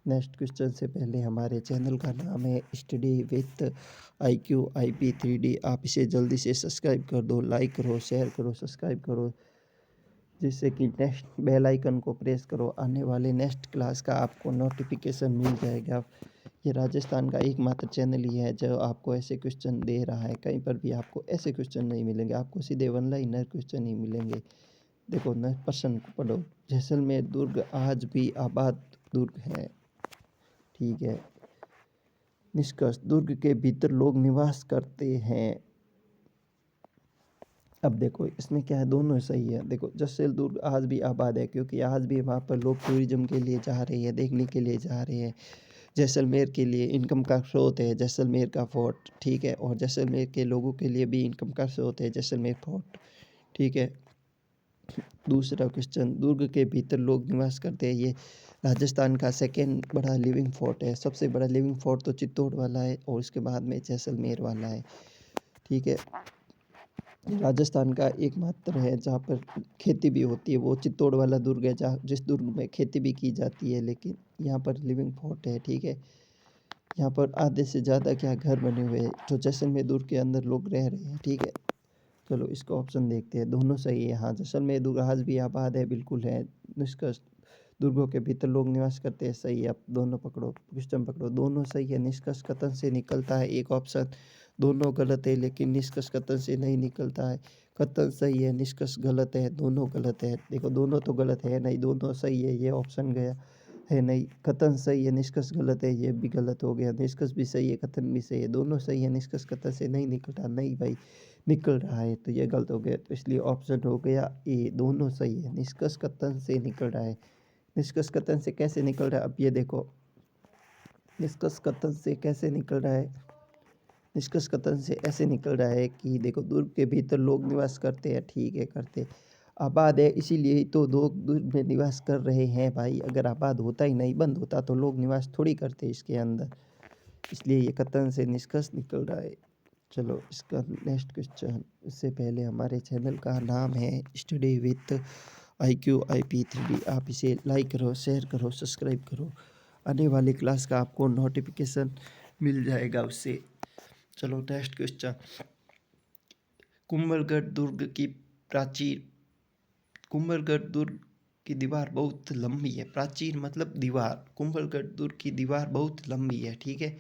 नेक्स्ट क्वेश्चन से पहले, हमारे चैनल का नाम है study with IQ IP 3D। आप इसे जल्दी से सब्सक्राइब कर दो, लाइक करो, शेयर करो, सब्सक्राइब करो, जिससे कि नेक्स्ट बेल आइकन को प्रेस करो, आने वाले नेक्स्ट क्लास का आपको नोटिफिकेशन मिल जाएगा। ये राजस्थान का एकमात्र चैनल ही है जो आपको ऐसे क्वेश्चन दे रहा है। कहीं पर भी आपको ऐसे क्वेश्चन नहीं मिलेंगे, आपको सीधे वन लाइनर क्वेश्चन ही मिलेंगे। देखो, नेक्स्ट प्रश्न को पढ़ो। जैसलमेर दुर्ग आज भी आबाद दुर्ग है, ठीक है। निष्कर्ष, दुर्ग के भीतर लोग निवास करते हैं। अब देखो इसमें क्या है, दोनों सही है। देखो जससेल दुर्ग आज भी आबाद है, क्योंकि आज भी वहाँ पर लोग टूरिज्म के लिए जा रहे हैं, देखने के लिए जा रहे हैं। जैसलमेर के लिए इनकम का स्रोत है जैसलमेर का फोर्ट, ठीक है। और जैसलमेर के लोगों के लिए भी इनकम का स्रोत है जैसलमेर फोर्ट, ठीक है। दूसरा क्वेश्चन, दुर्ग के भीतर लोग निवास करते हैं, ये राजस्थान का सेकेंड बड़ा लिविंग फोर्ट है। सबसे बड़ा लिविंग फोर्ट तो चित्तौड़ वाला है और उसके बाद में जैसलमेर वाला है, ठीक है। राजस्थान का एकमात्र है जहाँ पर खेती भी होती है, वो चित्तौड़ वाला दुर्ग है, जहाँ जिस दुर्ग में खेती भी की जाती है, लेकिन यहाँ पर लिविंग फोर्ट है, ठीक है। यहाँ पर आधे से ज़्यादा क्या घर बने हुए हैं जो जैसलमेर दुर्ग के अंदर लोग रह रहे हैं, ठीक है। चलो इसका ऑप्शन देखते हैं, दोनों सही है। हाँ, जैसलमेर दुर्ग आज भी आबाद है, बिल्कुल है निष्कर्ष। दुर्गों के भीतर लोग निवास करते हैं, सही है। आप दोनों पकड़ो, क्वेश्चन पकड़ो, दोनों सही है। निष्कर्ष कथन से निकलता है एक ऑप्शन, दोनों गलत है, लेकिन निष्कर्ष कथन से नहीं निकलता है। कथन सही है, निष्कर्ष गलत है, दोनों गलत है। देखो दोनों तो गलत है नहीं, दोनों सही है, ये ऑप्शन गया है नहीं। कथन सही है, निष्कर्ष गलत है, ये भी गलत हो गया। निष्कर्ष भी सही है, कथन भी सही है, दोनों सही है। निष्कर्ष कथन से नहीं निकलता, नहीं भाई निकल रहा है, तो ये गलत हो गया। तो इसलिए ऑप्शन हो गया ए, दोनों सही है। निष्कर्ष कथन से निकल रहा है। निष्कर्ष कथन से कैसे निकल रहा है, अब ये देखो निष्कर्ष कथन से कैसे निकल रहा है। निष्कर्ष कथन से ऐसे निकल रहा है कि देखो दुर्ग के भीतर लोग निवास करते हैं, ठीक है, करते आबाद है, इसीलिए ही तो लोग दुर्ग में निवास कर रहे हैं भाई। अगर आबाद होता ही नहीं, बंद होता, तो लोग निवास थोड़ी करते इसके अंदर। इसलिए ये कथन से निष्कर्ष निकल रहा है। चलो इसका नेक्स्ट क्वेश्चन, इससे पहले हमारे चैनल का नाम है स्टडी विथ IQ IP3D। आप इसे लाइक करो, शेयर करो, सब्सक्राइब करो, आने वाली क्लास का आपको नोटिफिकेशन मिल जाएगा उससे। चलो नेक्स्ट क्वेश्चन, कुंभलगढ़ दुर्ग की प्राचीर कुंभलगढ़ दुर्ग की दीवार बहुत लंबी है। प्राचीर मतलब दीवार, कुंभलगढ़ दुर्ग की दीवार बहुत लंबी है, ठीक है।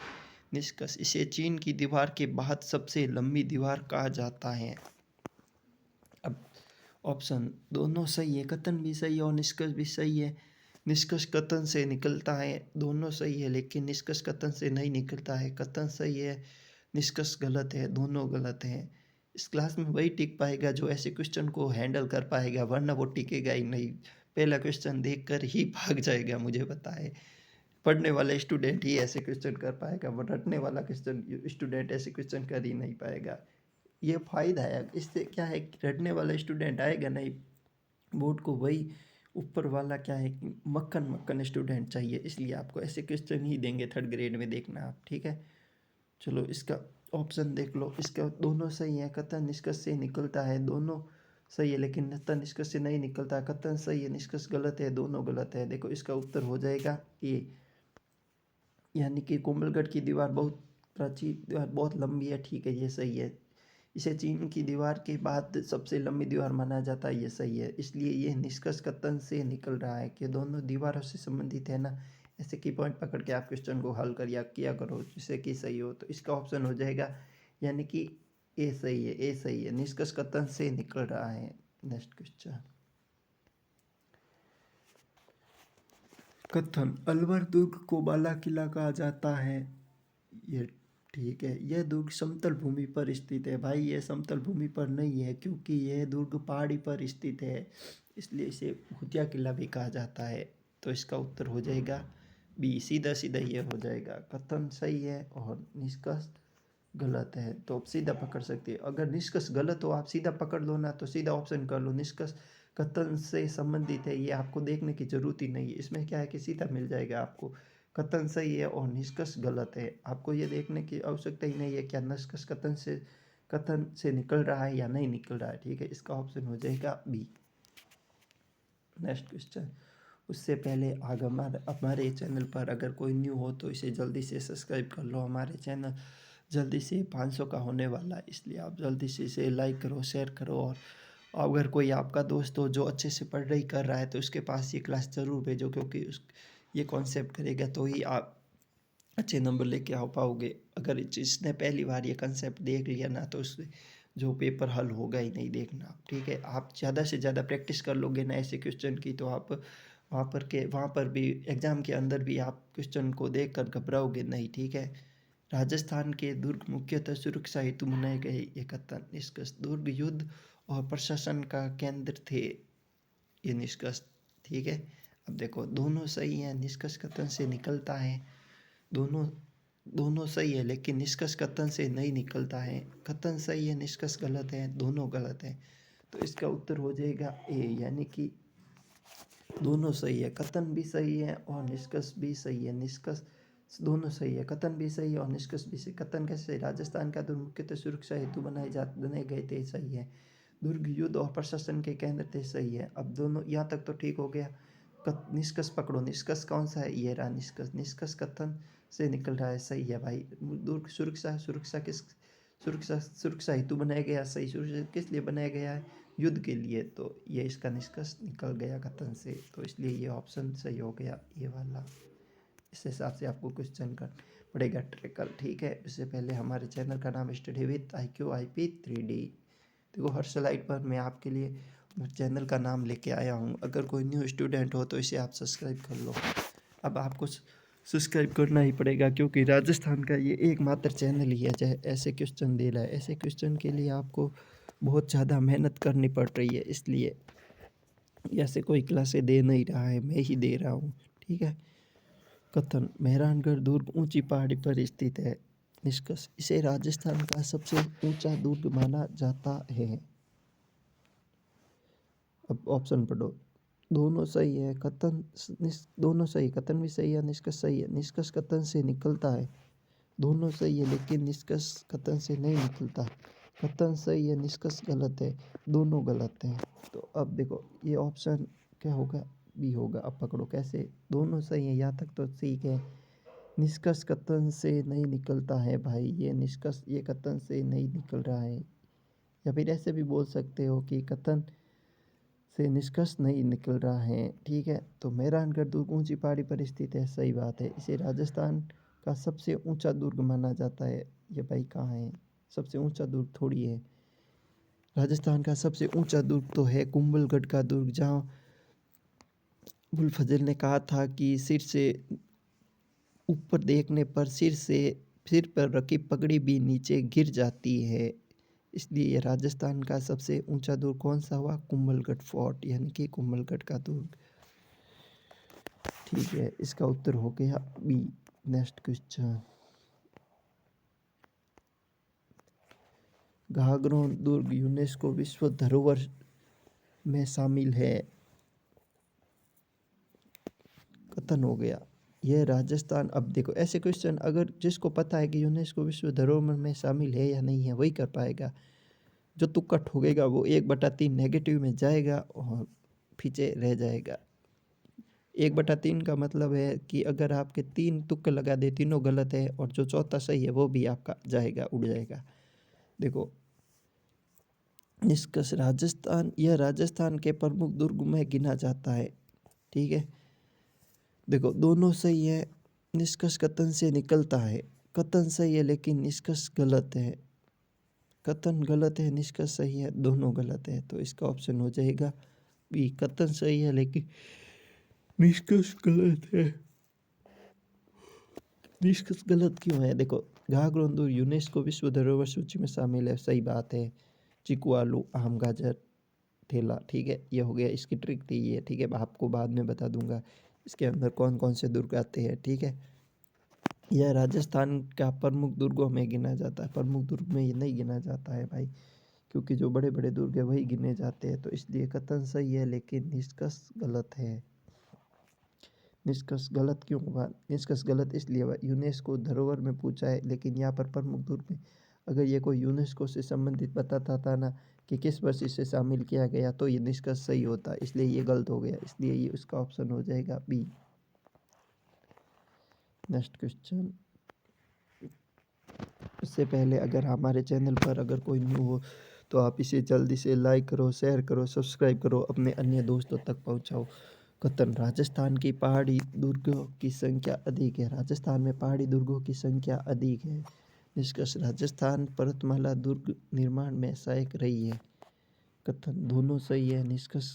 निष्कर्ष, इसे चीन की दीवार के बाद सबसे लंबी दीवार कहा जाता है। अब ऑप्शन दोनों सही है, कथन भी सही है और निष्कर्ष भी सही है। निष्कर्ष कथन से निकलता है, दोनों सही है, लेकिन निष्कर्ष कथन से नहीं निकलता है। कथन सही है, निष्कर्ष गलत है, दोनों गलत हैं। इस क्लास में वही टिक पाएगा जो ऐसे क्वेश्चन को हैंडल कर पाएगा, वरना वो टिकेगा ही नहीं। पहला क्वेश्चन देखकर ही भाग जाएगा, मुझे पता है। पढ़ने वाले स्टूडेंट ही ऐसे क्वेश्चन कर पाएगा, बट रटने वाला क्वेश्चन स्टूडेंट ऐसे क्वेश्चन कर ही नहीं पाएगा। ये फ़ायदा है, इससे क्या है कि रटने वाला स्टूडेंट आएगा नहीं बोर्ड को, वही ऊपर वाला क्या है कि मक्खन मक्खन स्टूडेंट चाहिए, इसलिए आपको ऐसे क्वेश्चन ही देंगे थर्ड ग्रेड में, देखना आप, ठीक है। चलो इसका ऑप्शन देख लो, इसका दोनों सही है। कथन निष्कर्ष से निकलता है, दोनों सही है, लेकिन कथन निष्कर्ष से नहीं निकलता। कथन सही है, निष्कर्ष गलत है, दोनों गलत है। देखो इसका उत्तर हो जाएगा ए, यानी कि कोमलगढ़ की दीवार बहुत प्राचीन दीवार बहुत लंबी है, ठीक है, ये सही है। इसे चीन की दीवार के बाद सबसे लंबी दीवार माना जाता है, ये सही है। इसलिए ये निष्कर्ष कथन से निकल रहा है कि दोनों दीवारों से संबंधित है ना। ऐसे की पॉइंट पकड़ के आप क्वेश्चन को हल कर या किया करो जिससे कि सही हो, तो इसका ऑप्शन हो जाएगा, यानी कि ए सही है, ए सही है, निष्कर्ष कथन से निकल रहा है। नेक्स्ट क्वेश्चन, कथन अलवर दुर्ग को बाला किला कहा जाता है, ये ठीक है। यह दुर्ग समतल भूमि पर स्थित है भाई, यह समतल भूमि पर नहीं है, क्योंकि यह दुर्ग पहाड़ी पर स्थित है, इसलिए इसे भूतिया किला भी कहा जाता है। तो इसका उत्तर हो जाएगा बी, सीधा सीधा ये हो जाएगा। कथन सही है और निष्कर्ष गलत है, तो आप सीधा पकड़ सकते हैं। अगर निष्कर्ष गलत हो आप सीधा पकड़ लो ना, तो सीधा ऑप्शन कर लो। निष्कर्ष कथन से संबंधित है, ये आपको देखने की जरूरत ही नहीं है, इसमें क्या है कि सीधा मिल जाएगा आपको। कथन सही है और निष्कर्ष गलत है, आपको ये देखने की आवश्यकता ही नहीं है क्या निष्कर्ष कथन से निकल रहा है या नहीं निकल रहा है, ठीक है। इसका ऑप्शन हो जाएगा बी। नेक्स्ट क्वेश्चन, उससे पहले आगे हमारे चैनल पर अगर कोई न्यू हो तो इसे जल्दी से सब्सक्राइब कर लो। हमारे चैनल जल्दी से 500 का होने वाला है, इसलिए आप जल्दी से इसे लाइक करो, शेयर करो। और अगर कोई आपका दोस्त हो जो अच्छे से पढ़ाई कर रहा है तो उसके पास ये क्लास ज़रूर भेजो, क्योंकि उस ये कॉन्सेप्ट करेगा तो ही आप अच्छे नंबर लेके आ पाओगे। अगर जिसने पहली बार ये कंसेप्ट देख लिया ना, तो उससे जो पेपर हल होगा ही नहीं, देखना आप, ठीक है। आप ज़्यादा से ज़्यादा प्रैक्टिस कर लोगे ना ऐसे क्वेश्चन की, तो आप वहाँ पर भी एग्ज़ाम के अंदर भी आप क्वेश्चन को देख कर घबराओगे नहीं, ठीक है। राजस्थान के दुर्ग मुख्यतः सुरक्षा हेतु बनाए गए, ये कथन निष्कर्ष दुर्ग युद्ध और प्रशासन का केंद्र थे ये निष्कर्ष। ठीक है, अब देखो दोनों सही है, निष्कर्ष कथन से निकलता है। दोनों दोनों सही है लेकिन निष्कर्ष कथन से नहीं निकलता है। कथन सही है, निष्कर्ष गलत है, दोनों गलत है। तो इसका उत्तर हो जाएगा ए, यानी कि दोनों सही है, कथन भी सही है और निष्कर्ष भी सही है। निष्कर्ष दोनों सही है, कथन भी सही है और निष्कर्ष भी सही। कथन कैसे सही? राजस्थान का दुर्ग मुख्यतः सुरक्षा हेतु बनाए गए थे, सही है। दुर्ग युद्ध और प्रशासन के केंद्र थे, सही है। अब दोनों यहाँ तक तो ठीक हो गया। निष्कर्ष पकड़ो, निष्कर्ष कौन सा है? ये रहा निष्कर्ष। निष्कर्ष कथन से निकल रहा है, सही है भाई। दुर्ग सुरक्षा, सुरक्षा हेतु बनाया गया, सही। सुरक्षा किस लिए बनाया गया है? युद्ध के लिए। तो ये इसका निष्कर्ष निकल गया कथन से, तो इसलिए ये ऑप्शन सही हो गया, ये वाला। इस हिसाब से आपको क्वेश्चन कर पड़ेगा ट्रिकल। ठीक है, इससे पहले हमारे चैनल का नाम study with IQ IP 3D। देखो हर स्लाइड पर मैं आपके लिए चैनल का नाम लेके आया हूँ। अगर कोई न्यू स्टूडेंट हो तो इसे आप सब्सक्राइब कर लो। अब आपको सब्सक्राइब करना ही पड़ेगा क्योंकि राजस्थान का ये एकमात्र चैनल ही है चाहे ऐसे क्वेश्चन दे रहा है। ऐसे क्वेश्चन के लिए आपको बहुत ज़्यादा मेहनत करनी पड़ रही है, इसलिए ऐसे कोई क्लासें दे नहीं रहा है, मैं ही दे रहा हूँ। ठीक है, कथन मेहरानगढ़ दुर्ग ऊंची पहाड़ी पर स्थित है। निष्कर्ष इसे राजस्थान का सबसे ऊंचा दुर्ग माना जाता है। अब ऑप्शन पढ़ो। दोनों सही है, कथन दोनों सही, कथन भी सही है, निष्कर्ष सही है। निष्कर्ष कथन से निकलता है, दोनों सही है लेकिन निष्कर्ष कथन से नहीं निकलता। कथन सही है, निष्कर्ष गलत है, दोनों गलत है। तो अब देखो ये ऑप्शन क्या होगा? बी होगा। अब पकड़ो कैसे? दोनों सही है, यहाँ तक तो ठीक है। निष्कर्ष कथन से नहीं निकलता है भाई, ये निष्कर्ष ये कथन से नहीं निकल रहा है। या फिर ऐसे भी बोल सकते हो कि कथन से निष्कर्ष नहीं निकल रहा है। ठीक है, तो मेहरानगढ़ दुर्ग ऊंची पहाड़ी पर स्थित है, सही बात है। इसे राजस्थान का सबसे ऊंचा दुर्ग माना जाता है। ये भाई कहाँ है? सबसे ऊंचा दुर्ग थोड़ी है। राजस्थान का सबसे ऊंचा दुर्ग तो है कुंभलगढ़ का दुर्ग, जहाँ अबुल फजल ने कहा था कि सिर से ऊपर देखने पर सिर पर रखी पगड़ी भी नीचे गिर जाती है। इसलिए ये राजस्थान का सबसे ऊंचा दुर्ग कौन सा हुआ? कुंभलगढ़ फोर्ट, यानी कि कुंभलगढ़ का दुर्ग। ठीक है, इसका उत्तर हो गया बी। Next question. घाघरों दुर्ग यूनेस्को विश्व धरोहर में शामिल है। कथन हो गया यह राजस्थान। अब देखो ऐसे क्वेश्चन अगर जिसको पता है कि यूनेस्को विश्व धरोहर में शामिल है या नहीं है वही कर पाएगा। जो तुक्का ठोकेगा वो 1/3 नेगेटिव में जाएगा और पीछे रह जाएगा। 1/3 का मतलब है कि अगर आपके 3 तुक्के लगा दे, तीनों गलत है और जो चौथा सही है वो भी आपका जाएगा, उड़ जाएगा। देखो निष्कर्ष यह राजस्थान के प्रमुख दुर्ग में गिना जाता है। ठीक है, देखो दोनों सही है, निष्कर्ष कथन से निकलता है। कथन सही है लेकिन निष्कर्ष गलत है। कथन गलत है, निष्कर्ष सही है, दोनों गलत है। तो इसका ऑप्शन हो जाएगा बी। कथन सही है लेकिन निष्कर्ष गलत है। निष्कर्ष गलत क्यों है? देखो घाघरों दुर्ग यूनेस्को विश्व धरोहर सूची में शामिल है, सही बात है। चीकू, आलू, आम, गाजर, थेला। ठीक है, ये हो गया, इसकी ट्रिक थी ये। ठीक है, आपको बाद में बता दूंगा इसके अंदर कौन कौन से दुर्ग आते हैं। ठीक है, यह राजस्थान का प्रमुख दुर्गों में गिना जाता है। प्रमुख दुर्ग में ये नहीं गिना जाता है भाई, क्योंकि जो बड़े बड़े दुर्ग है वही गिने जाते हैं। तो इसलिए कथन सही है लेकिन निष्कर्ष गलत है। निष्कर्ष गलत क्यों हुआ? निष्कर्ष गलत इसलिए हुआ, यूनेस्को धरोहर में पूछा है लेकिन यहाँ पर प्रमुख दुर्ग में अगर ये कोई यूनेस्को से संबंधित बताता था ना कि किस वर्ष इसे शामिल किया गया तो ये निष्कर्ष सही होता, इसलिए ये गलत हो गया। इसलिए ये उसका ऑप्शन हो जाएगा बी। Next question. इससे पहले अगर हमारे चैनल पर अगर कोई न्यू हो तो आप इसे जल्दी से लाइक करो, शेयर करो, सब्सक्राइब करो, अपने अन्य दोस्तों तक पहुंचाओ। कथन राजस्थान की पहाड़ी दुर्गों की संख्या अधिक है। राजस्थान में पहाड़ी दुर्गों की संख्या अधिक है। निष्कर्ष राजस्थान पर्वतमाला दुर्ग निर्माण में सहायक रही है। कथन दोनों सही है, निष्कर्ष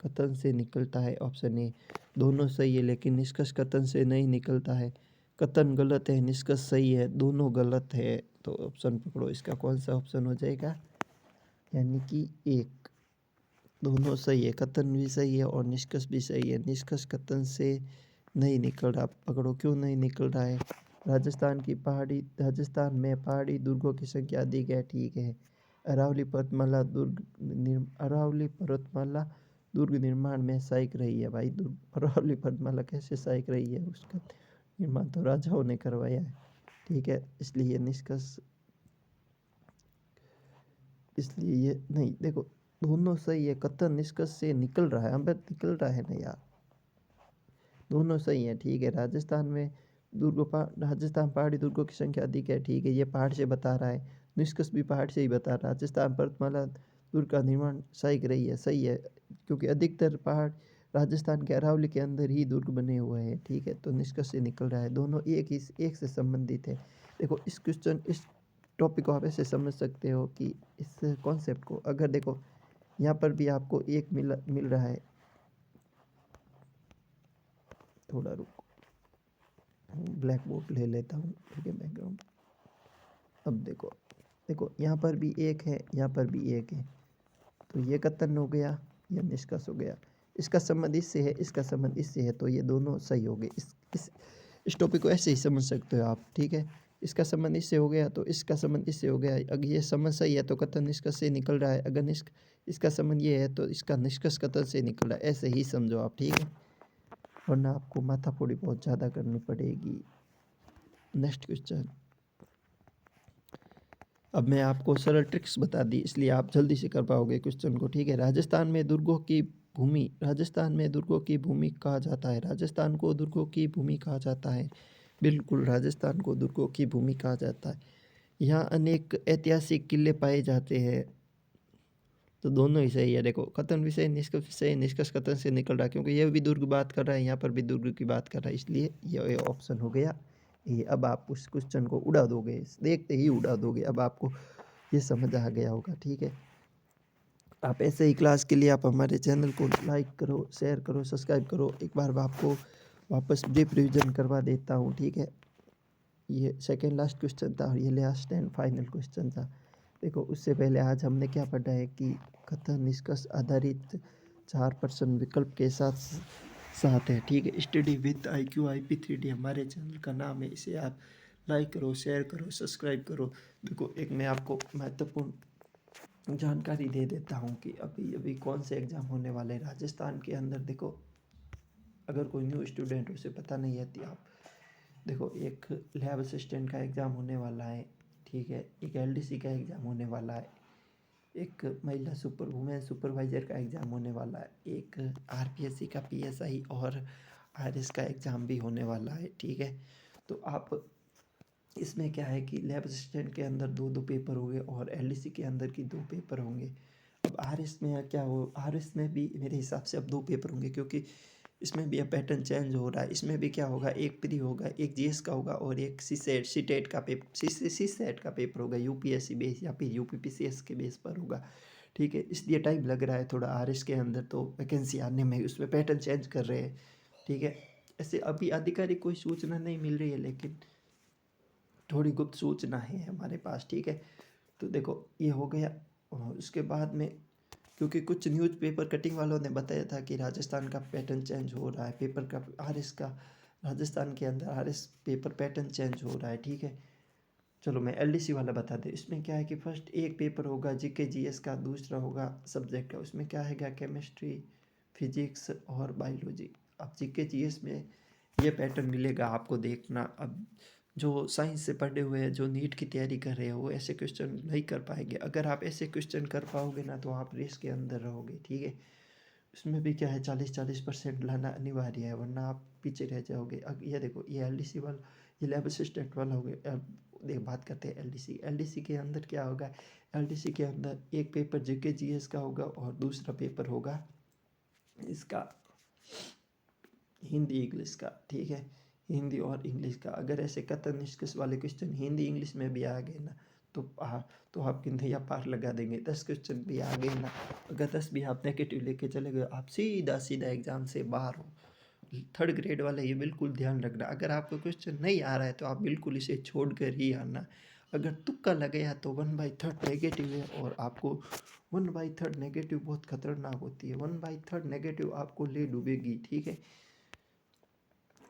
कथन से निकलता है। ऑप्शन ए। दोनों सही है लेकिन निष्कर्ष कथन से नहीं निकलता है। कथन गलत है, निष्कर्ष सही है, दोनों गलत है। तो ऑप्शन पकड़ो, इसका कौन सा ऑप्शन हो जाएगा? यानी कि एक, दोनों सही है, कथन भी सही है और निष्कर्ष भी सही है। निष्कर्ष कथन से नहीं निकल रहा, पकड़ो क्यों नहीं निकल रहा है। राजस्थान में पहाड़ी दुर्गों की संख्या अधिक है, ठीक है। अरावली पर्वतमाला दुर्ग निर्माण में सहायक रही है। भाई अरावली पर्वतमाला कैसे सहायक रही है, उसका निर्माण तो राजाओं ने करवाया है, ठीक है। इसलिए निष्कर्ष, इसलिए ये नहीं, देखो दोनों सही है, कथन निष्कर्ष से निकल रहा है, अब निकल रहा है ना यार, दोनों सही है, ठीक है। राजस्थान पहाड़ी दुर्गों की संख्या अधिक है, ठीक है, ये पहाड़ से बता रहा है। निष्कर्ष भी पहाड़ से ही बता रहा है। राजस्थान पर्वतमाला दुर्ग का निर्माण सहायक रही है, सही है, क्योंकि अधिकतर पहाड़ राजस्थान के अरावली के अंदर ही दुर्ग बने हुए हैं, ठीक है। तो निष्कर्ष से निकल रहा है, दोनों एक से संबंधित है। देखो इस टॉपिक को आप ऐसे समझ सकते हो कि इस कॉन्सेप्ट को, अगर देखो यहाँ पर भी आपको एक मिल रहा है, थोड़ा रुको, ब्लैक बोर्ड ले लेता हूँ, ठीक है, बैकग्राउंड। अब देखो देखो यहाँ पर भी एक है, यहाँ पर भी एक है, तो ये कथन हो गया, ये निष्कर्ष हो गया। इसका संबंध इससे है, इसका संबंध इससे है, तो ये दोनों सही हो गए। इस टॉपिक को ऐसे ही समझ सकते हो आप, ठीक है। इसका संबंध इससे हो गया तो इसका संबंध इससे हो गया। अगर ये संबंध सही है तो कथन निष्कर्ष से निकल रहा है, अगर इसका संबंध ये है तो इसका निष्कर्ष कथन से निकल रहा है, ऐसे ही समझो आप, ठीक है। वरना आपको माथापच्ची बहुत ज़्यादा करनी पड़ेगी। Next question. अब मैं आपको सरल ट्रिक्स बता दी, इसलिए आप जल्दी से कर पाओगे क्वेश्चन को, ठीक है। राजस्थान में दुर्गों की भूमि कहा जाता है। राजस्थान को दुर्गों की भूमि कहा जाता है, बिल्कुल राजस्थान को दुर्गों की भूमि कहा जाता है। यहाँ अनेक ऐतिहासिक किले पाए जाते हैं, तो दोनों ही सही है। देखो कथन भी सही, निष्कर्ष भी सही, निष्कर्ष कथन से निकल रहा है, क्योंकि यह भी दुर्ग बात कर रहा है, यहाँ पर भी दुर्ग की बात कर रहा है, इसलिए ये ऑप्शन हो गया ये। अब आप उस क्वेश्चन को उड़ा दोगे, देखते ही उड़ा दोगे, अब आपको ये समझ आ गया होगा, ठीक है। आप ऐसे ही क्लास के लिए आप हमारे चैनल को लाइक करो, शेयर करो, सब्सक्राइब करो। एक बार आपको वापस ब्रीफ रिविजन करवा देता हूँ, ठीक है। ये सेकेंड लास्ट क्वेश्चन था और ये लास्ट एंड फाइनल क्वेश्चन था। देखो उससे पहले आज हमने क्या पढ़ा है कि कथन निष्कर्ष आधारित 4 प्रश्न विकल्प के साथ है, ठीक है। स्टडी विद IQ IP3D हमारे चैनल का नाम है, इसे आप लाइक करो, शेयर करो, सब्सक्राइब करो। देखो एक मैं आपको महत्वपूर्ण जानकारी दे देता हूँ कि अभी अभी कौन से एग्ज़ाम होने वाले हैं राजस्थान के अंदर। देखो अगर कोई न्यू स्टूडेंट उसे पता नहीं है तो आप देखो, एक लैब असिस्टेंट का एग्ज़ाम होने वाला है, ठीक है। एक LDC का एग्ज़ाम होने वाला है, एक वुमेन सुपरवाइज़र का एग्ज़ाम होने वाला है, एक RPSC का PSI और RS का एग्ज़ाम भी होने वाला है, ठीक है। तो आप इसमें क्या है कि लैब असिस्टेंट के अंदर 2-2 पेपर होंगे और LDC के अंदर की 2 पेपर होंगे। अब RS में क्या हो, RS में भी मेरे हिसाब से अब 2 पेपर होंगे, क्योंकि इसमें भी अब पैटर्न चेंज हो रहा है। इसमें भी क्या होगा, एक प्री होगा, एक GS का होगा और एक सीटेट का पेपर, सीसेट का पेपर होगा, UPSC बेस या फिर UPPCS के बेस पर होगा, ठीक है। इसलिए टाइम लग रहा है थोड़ा RS के अंदर, तो वैकेंसी आने में उसमें पैटर्न चेंज कर रहे हैं, ठीक है। ऐसे अभी आधिकारिक कोई सूचना नहीं मिल रही है, लेकिन थोड़ी गुप्त सूचना है हमारे पास, ठीक है। तो देखो ये हो गया, और उसके बाद में क्योंकि कुछ न्यूज़पेपर कटिंग वालों ने बताया था कि राजस्थान का पैटर्न चेंज हो रहा है, पेपर का RS का राजस्थान के अंदर RS पेपर पैटर्न चेंज हो रहा है, ठीक है। चलो मैं LDC वाला बता दें। इसमें क्या है कि फर्स्ट एक पेपर होगा GK GS का, दूसरा होगा सब्जेक्ट का। उसमें क्या है, केमिस्ट्री, फिजिक्स और बायोलॉजी। अब GK GS में ये पैटर्न मिलेगा आपको, देखना। अब जो साइंस से पढ़े हुए हैं, जो नीट की तैयारी कर रहे हो, वो ऐसे क्वेश्चन नहीं कर पाएंगे। अगर आप ऐसे क्वेश्चन कर पाओगे ना तो आप रेस के अंदर रहोगे, ठीक है। उसमें भी क्या है, 40% लाना अनिवार्य है, वरना आप पीछे रह जाओगे। अब ये देखो, ये LDC वाला, ये लैब असिस्टेंट वाला हो गया। अब देख बात करते हैं LDC के अंदर क्या होगा। LDC के अंदर एक पेपर GK GS का होगा और दूसरा पेपर होगा इसका हिंदी इंग्लिश का, ठीक है। हिंदी और इंग्लिश का, अगर ऐसे कथन निष्कर्ष वाले क्वेश्चन हिंदी इंग्लिश में भी आ गए ना तो आपकी नैया पार लगा देंगे। 10 क्वेश्चन भी आ गए ना, अगर 10 भी आप नेगेटिव लेके चले गए, आप सीधा एग्ज़ाम से बाहर हो। थर्ड ग्रेड वाले ये बिल्कुल ध्यान रखना, अगर आपको क्वेश्चन नहीं आ रहा है तो आप बिल्कुल इसे छोड़ कर ही आना। अगर तुक्का लगेगा तो 1/3 नेगेटिव है, और आपको 1/3 नेगेटिव बहुत खतरनाक होती है। 1/3 नेगेटिव आपको ले डूबेगी, ठीक है।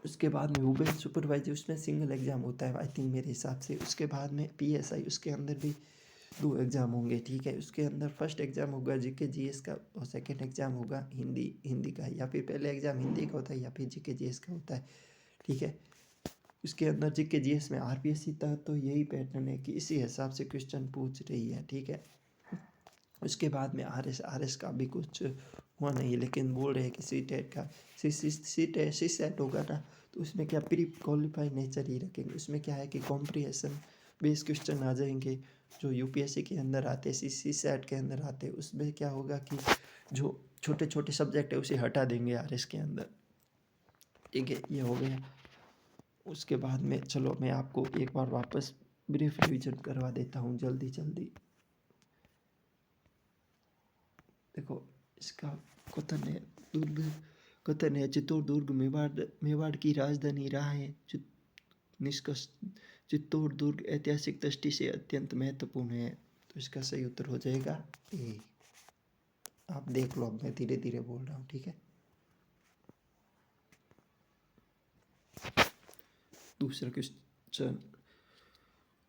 उसके बाद में वुमेन सुपरवाइजर, उसमें सिंगल एग्ज़ाम होता है आई थिंक मेरे हिसाब से। उसके बाद में PSI, उसके अंदर भी 2 एग्ज़ाम होंगे, ठीक है। उसके अंदर फर्स्ट एग्ज़ाम होगा GK GS का, और सेकंड एग्ज़ाम होगा हिंदी का, या फिर पहले एग्ज़ाम हिंदी का होता है या फिर GK GS का होता है, ठीक है। उसके अंदर GK GS में RPSC था, तो यही पैटर्न है कि इसी हिसाब से क्वेश्चन पूछ रही है, ठीक है। उसके बाद में RS का भी कुछ हुआ नहीं है, लेकिन बोल रहे हैं कि CTET का CSET होगा ना, तो उसमें क्या प्री क्वालिफाई नेचर ही रखेंगे। उसमें क्या है कि कॉम्प्रिहेंशन बेस क्वेश्चन आ जाएंगे, जो UPSC के अंदर आते हैं, CSET के अंदर आते हैं। उसमें क्या होगा कि जो छोटे छोटे सब्जेक्ट है उसे हटा देंगे RS के अंदर, ठीक है। ये हो गया। उसके बाद में चलो मैं आपको एक बार वापस ब्रीफ रिविजन करवा देता हूँ जल्दी जल्दी। देखो, इसका कथन है चित्तौड़दुर्ग मेवाड़ की राजधानी रहा है। निष्कर्ष, चित्तौड़दुर्ग ऐतिहासिक दृष्टि से अत्यंत महत्वपूर्ण है। तो इसका सही उत्तर हो जाएगा ए। आप देख लो, अब मैं धीरे धीरे बोल रहा हूँ, ठीक है। दूसरा क्वेश्चन,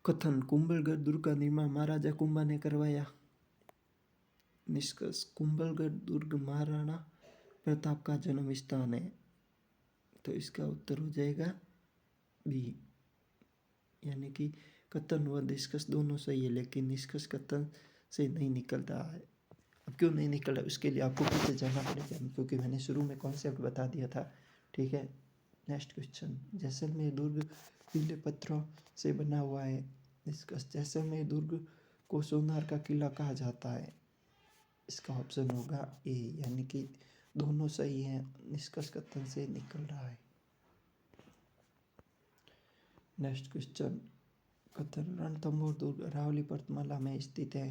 कथन, कुंभलगढ़ दुर्ग का निर्माण महाराजा कुंभा ने करवाया। निष्कर्ष, कुंभलगढ़ दुर्ग महाराणा प्रताप का जन्म स्थान है। तो इसका उत्तर हो जाएगा बी, यानी कि कथन व निष्कर्ष दोनों सही है, लेकिन निष्कर्ष कथन से नहीं निकल रहा है। अब क्यों नहीं निकल रहा है, उसके लिए आपको पीछे जाना पड़ेगा, क्योंकि मैंने शुरू में कॉन्सेप्ट बता दिया था, ठीक है। नेक्स्ट क्वेश्चन, जैसलमेर दुर्ग पीले पत्थरों से बना हुआ है। निष्कर्ष, जैसलमेर दुर्ग को सोनार का किला कहा जाता है। इसका ऑप्शन होगा ए, यानी कि दोनों सही हैं, निष्कर्ष कथन से निकल रहा है। नेक्स्ट क्वेश्चन, कथन, रणथंभौर दुर्ग अरावली पर्वतमाला में स्थित है।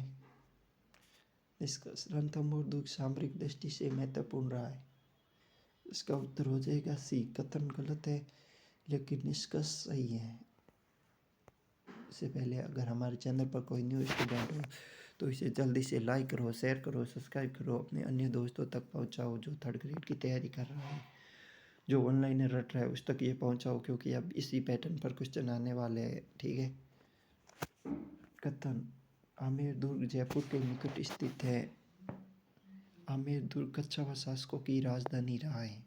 निष्कर्ष, रणथंभौर दुर्ग सामरिक दृष्टि से महत्वपूर्ण रहा है। इसका उत्तर हो जाएगा सी, कथन गलत है लेकिन निष्कर्ष सही है। इससे पहले अगर हमारे चैनल पर कोई न्यू स्टूडेंट हो तो इसे जल्दी से लाइक करो, शेयर करो, सब्सक्राइब करो, अपने अन्य दोस्तों तक पहुंचाओ जो 3rd ग्रेड की तैयारी कर रहा है, जो ऑनलाइन रट रहा है, उस तक ये पहुंचाओ, क्योंकि अब इसी पैटर्न पर क्वेश्चन आने वाले हैं, ठीक है। कथन, आमेर दुर्ग जयपुर के निकट स्थित है। आमेर दुर्ग कच्छावा शासकों की राजधानी रहा है।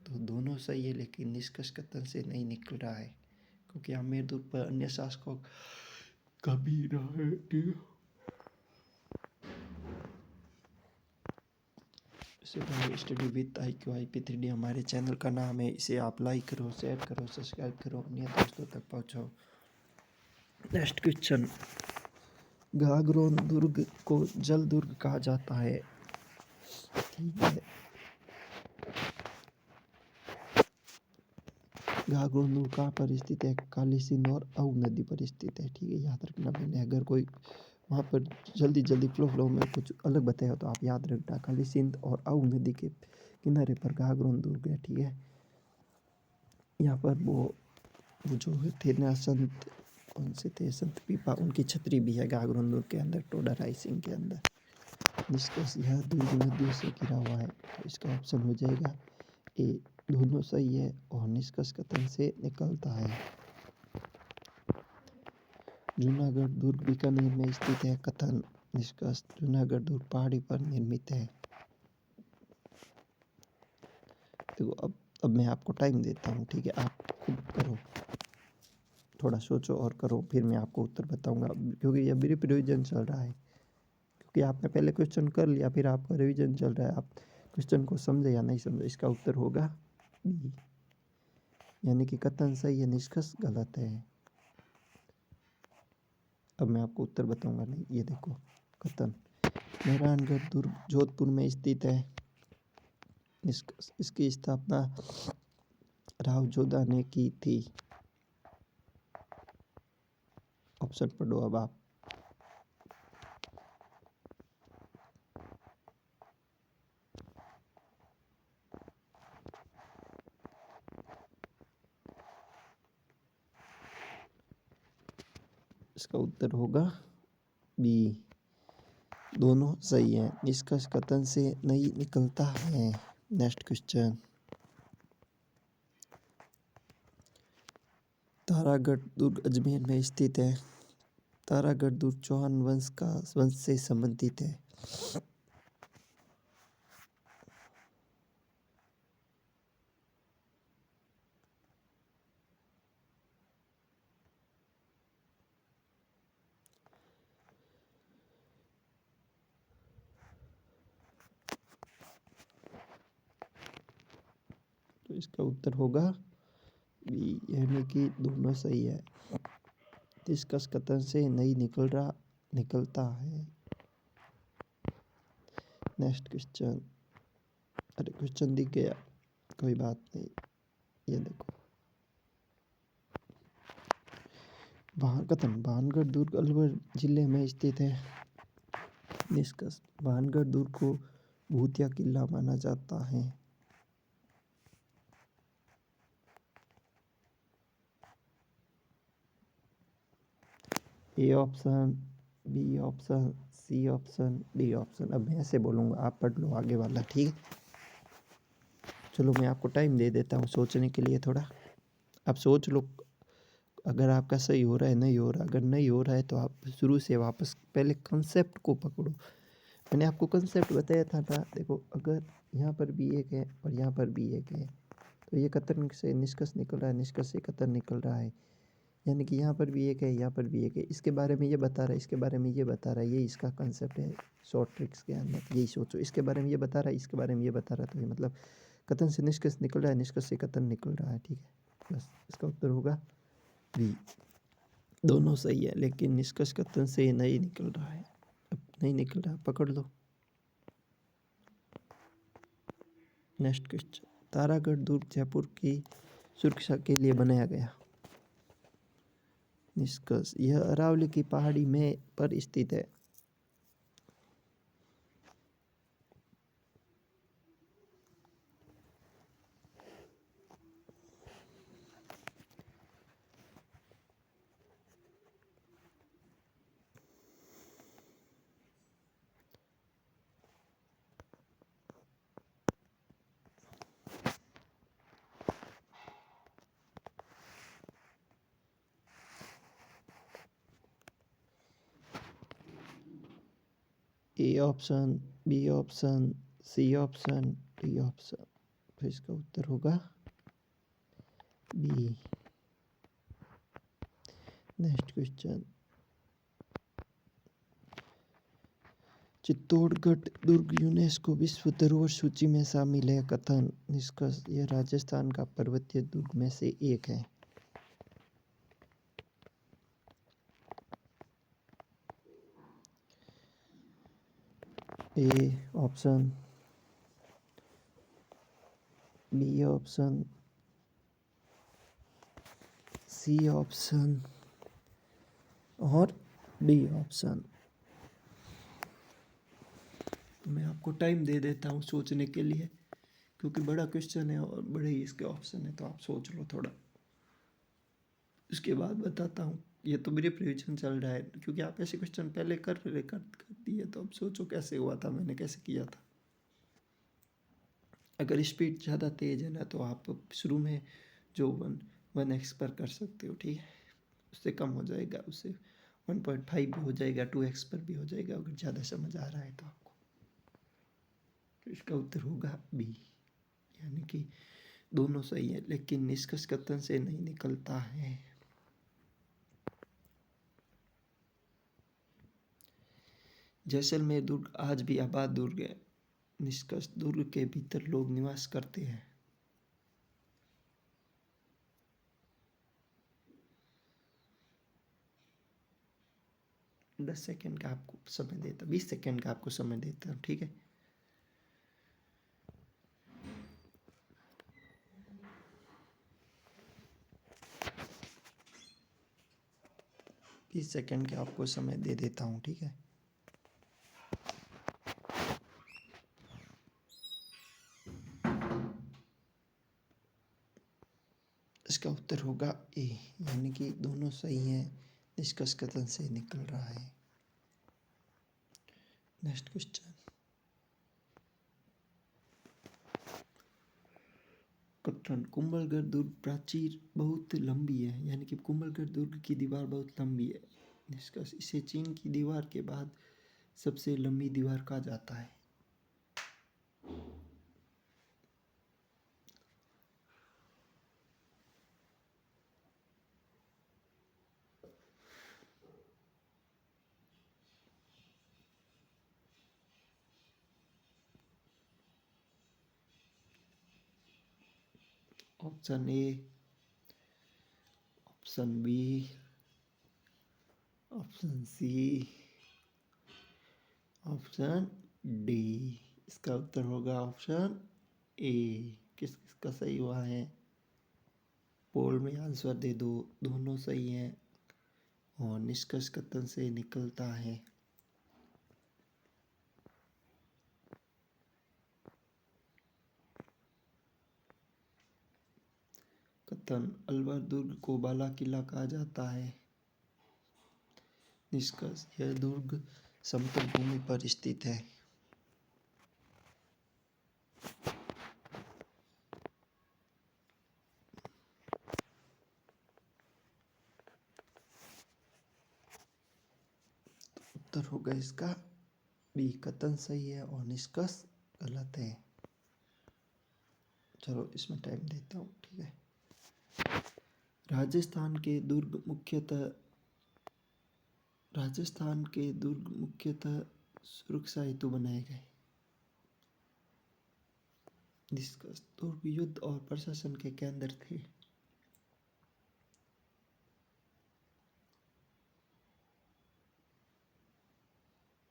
तो दोनों सही है, लेकिन निष्कर्ष कथन से नहीं निकल रहा है, क्योंकि आमेर दुर्ग पर अन्य शासकों का भी रहा है, ठीक है। इससे पहले स्टडी विद IQ IP3D हमारे चैनल का नाम है, इसे आप लाइक करो, शेयर करो, सब्सक्राइब करो, अन्य दोस्तों तक पहुंचाओ। नेक्स्ट क्वेश्चन, गागरोन दुर्ग को जल दुर्ग कहा जाता है, ठीक है। गागरोन दुर्ग कहाँ पर स्थित है, काली सिंध और अऊ नदी पर स्थित है, ठीक है। याद रखना, मैंने अगर कोई वहाँ पर जल्दी फ्लो में कुछ अलग बताया तो आप याद रखना, काली सिंध और अऊ नदी के किनारे पर गागरोन दुर्ग है, ठीक है। यहाँ पर वो जो थे ना संत, कौन से थे, संत पीपा, उनकी छतरी भी है गागरोन दुर्ग के अंदर, टोडा राइसिंग के अंदर। निष्कर्ष, यह दुर्ग नदियों से घिरा हुआ है। तो इसका ऑप्शन हो जाएगा ए, दोनों सही है और निष्कर्ष कथन से निकलता है। जूनागढ़ दुर्ग बीकानेर में स्थित है। कथन, निष्कर्ष, जूनागढ़ दुर्ग पहाड़ी पर निर्मित है। देखो, अब मैं आपको टाइम देता हूँ, ठीक है। आप खुद करो, थोड़ा सोचो और करो, फिर मैं आपको उत्तर बताऊंगा, क्योंकि यह ब्रीफ रिविजन चल रहा है। क्योंकि आपने पहले क्वेश्चन कर लिया, फिर आपका रिवीजन चल रहा है, आप क्वेश्चन को समझे या नहीं समझे। इसका उत्तर होगा बी, यानी कि कथन सही है, निष्कर्ष गलत है। अब मैं आपको उत्तर बताऊंगा नहीं। ये देखो, कथन, मेहरानगढ़ दुर्ग जोधपुर में स्थित है। इसकी स्थापना राव जोधा ने की थी। ऑप्शन पढ़ो अब आप। इसका उत्तर होगा बी, दोनों सही हैं। निष्कर्ष कथन से नहीं निकलता है। नेक्स्ट क्वेश्चन, तारागढ़ दुर्ग अजमेर में स्थित है। तारागढ़ दुर्ग चौहान वंश से संबंधित है। तो इसका उत्तर होगा बी, यानी कि दोनों सही है। निष्कर्ष कथन से नहीं निकलता है। नेक्स्ट क्वेश्चन, अरे क्वेश्चन दिख गया, कोई बात नहीं। ये देखो, कथन, भानगढ़ दुर्ग अलवर जिले में स्थित है। निष्कर्ष, भानगढ़ दुर्ग को भूतिया किला माना जाता है। A option, B option, C option, D option. अब मैं ऐसे बोलूँगा, आप पढ़ लो आगे वाला, ठीक है। चलो मैं आपको टाइम दे देता हूँ सोचने के लिए थोड़ा। आप सोच लो, अगर आपका सही हो रहा है, नहीं हो रहा, अगर नहीं हो रहा है तो आप शुरू से वापस पहले कंसेप्ट को पकड़ो। मैंने आपको कंसेप्ट बताया था ना, देखो अगर यहाँ पर भी एक है और यहाँ पर भी एक है तो ये कथन से निष्कर्ष निकल रहा है, निष्कर्ष से कथन निकल रहा है। यानी कि यहाँ पर भी एक है, यहाँ पर भी एक है, इसके बारे में ये बता रहा है, इसके बारे में ये बता रहा है, ये इसका कंसेप्ट है शॉर्ट ट्रिक्स के अंदर। यही सोचो, इसके बारे में ये बता रहा है, इसके बारे में ये बता रहा है, तो ये मतलब कथन से निष्कर्ष निकल रहा है, निष्कर्ष से कथन निकल रहा है, ठीक है। बस इसका उत्तर होगा बी, दोनों सही है, लेकिन निष्कर्ष कथन से नहीं निकल रहा है। अब नहीं निकल रहा, पकड़ लो। नेक्स्ट क्वेश्चन, तारागढ़ दुर्ग जयपुर की सुरक्षा के लिए बनाया गया। निष्कर्ष, यह अरावली की पहाड़ी में पर स्थित है। A option, B option, C option, D option. तो इसका उत्तर होगा बी। नेक्स्ट क्वेश्चन, चित्तौड़गढ़ दुर्ग यूनेस्को विश्व धरोहर सूची में शामिल है। कथन, निष्कर्ष, यह राजस्थान का पर्वतीय दुर्ग में से एक है। A option, B option, C option और डी ऑप्शन। मैं आपको टाइम दे देता हूँ सोचने के लिए, क्योंकि बड़ा क्वेश्चन है और बड़े ही इसके ऑप्शन है, तो आप सोच लो थोड़ा, उसके बाद बताता हूँ। ये तो मेरी प्रिविजन चल रहा है, क्योंकि आप ऐसे क्वेश्चन पहले कर दिए, तो अब सोचो कैसे हुआ था, मैंने कैसे किया था। अगर स्पीड ज़्यादा तेज़ है ना, तो आप शुरू में जो 1x पर कर सकते हो, ठीक है। उससे कम हो जाएगा, उससे 1.5 भी हो जाएगा, 2x पर भी हो जाएगा, अगर ज़्यादा समझ आ रहा है तो आपको। तो इसका उत्तर होगा बी, यानी कि दोनों सही है, लेकिन निष्कर्ष कथन से नहीं निकलता है। जैसलमेर दुर्ग आज भी आबाद दुर्ग है। निष्कर्ष, दुर्ग के भीतर लोग निवास करते हैं। 10 सेकेंड का आपको समय देता, 20 सेकेंड का आपको समय देता हूँ, ठीक है। बीस सेकेंड का आपको समय दे देता हूँ, ठीक है। इसका उत्तर होगा ए, यानी कि दोनों सही हैं। निष्कर्ष कथन से निकल रहा है। नेक्स्ट क्वेश्चन, कथन कुंभलगढ़ दुर्ग प्राचीर बहुत लंबी है, यानी कि कुंभलगढ़ दुर्ग की दीवार बहुत लंबी है। निष्कर्ष, इसे चीन की दीवार के बाद सबसे लंबी दीवार कहा जाता है। Option A, option B, option C, option D. इसका उत्तर होगा ऑप्शन ए। किस किसका सही हुआ है? पोल में आंसर दे दो, दोनों सही हैं और निष्कर्ष कथन से निकलता है। कथन अलवर दुर्ग को बाला किला कहा जाता है। निष्कर्ष, यह दुर्ग समतल भूमि पर स्थित है। उत्तर होगा इसका बी, कथन सही है और निष्कर्ष गलत है। चलो इसमें टाइम देता हूँ, ठीक है। राजस्थान के दुर्ग मुख्यतः सुरक्षा हेतु बनाए गए। निष्कर्ष, दुर्ग युद्ध और प्रशासन के केंद्र थे।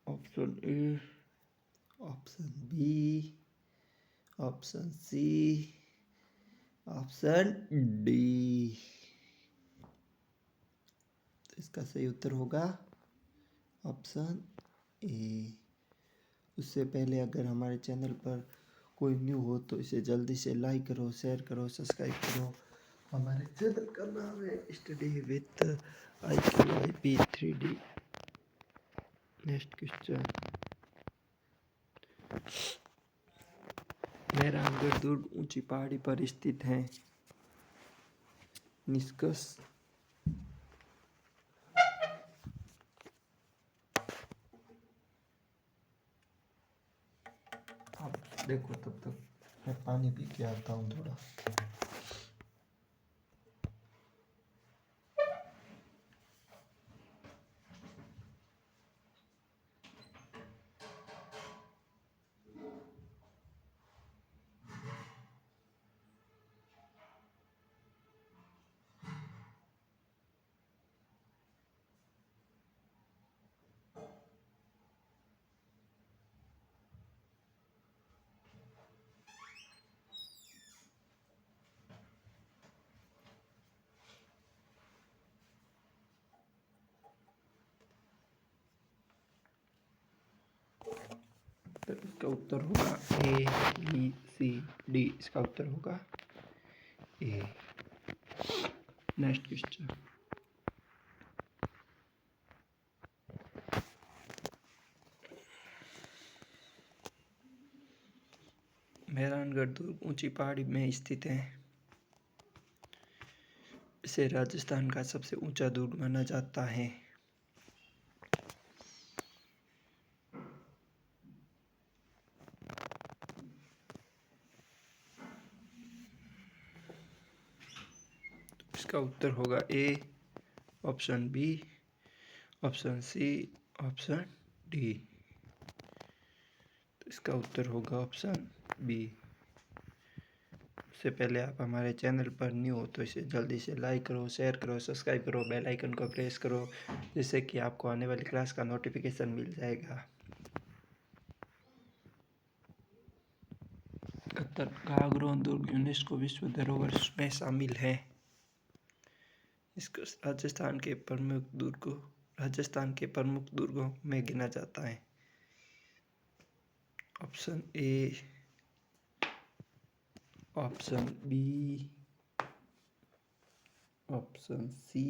Option A, option B, option C, option D. तो इसका सही उत्तर होगा ऑप्शन ए। उससे पहले अगर हमारे चैनल पर कोई न्यू हो तो इसे जल्दी से लाइक करो, शेयर करो, सब्सक्राइब करो। हमारे चैनल का नाम है study with IQIP 3D। Next question, Mehrangarh दुर्ग ऊंची पहाड़ी पर स्थित है। निष्कर्ष, आप देखो, तब तक मैं पानी पी के आता हूँ थोड़ा। तो इसका उत्तर होगा ए, बी, सी, डी। इसका उत्तर होगा ए। नेक्स्ट क्वेश्चन, मेहरानगढ़ दुर्ग ऊंची पहाड़ी में स्थित है। इसे राजस्थान का सबसे ऊंचा दुर्ग माना जाता है। इसका उत्तर होगा A, option B, option C, option D. तो इसका उत्तर होगा ऑप्शन बी। उससे पहले आप हमारे चैनल पर न्यू हो तो इसे जल्दी से लाइक करो, शेयर करो, सब्सक्राइब करो, बेल आइकन को प्रेस करो, जिससे कि आपको आने वाली क्लास का नोटिफिकेशन मिल जाएगा। कतर घाघरों दुर्ग यूनेस्को विश्व धरोहर में शामिल है। इसको राजस्थान के प्रमुख दुर्गों में गिना जाता है। Option A, option B, option C,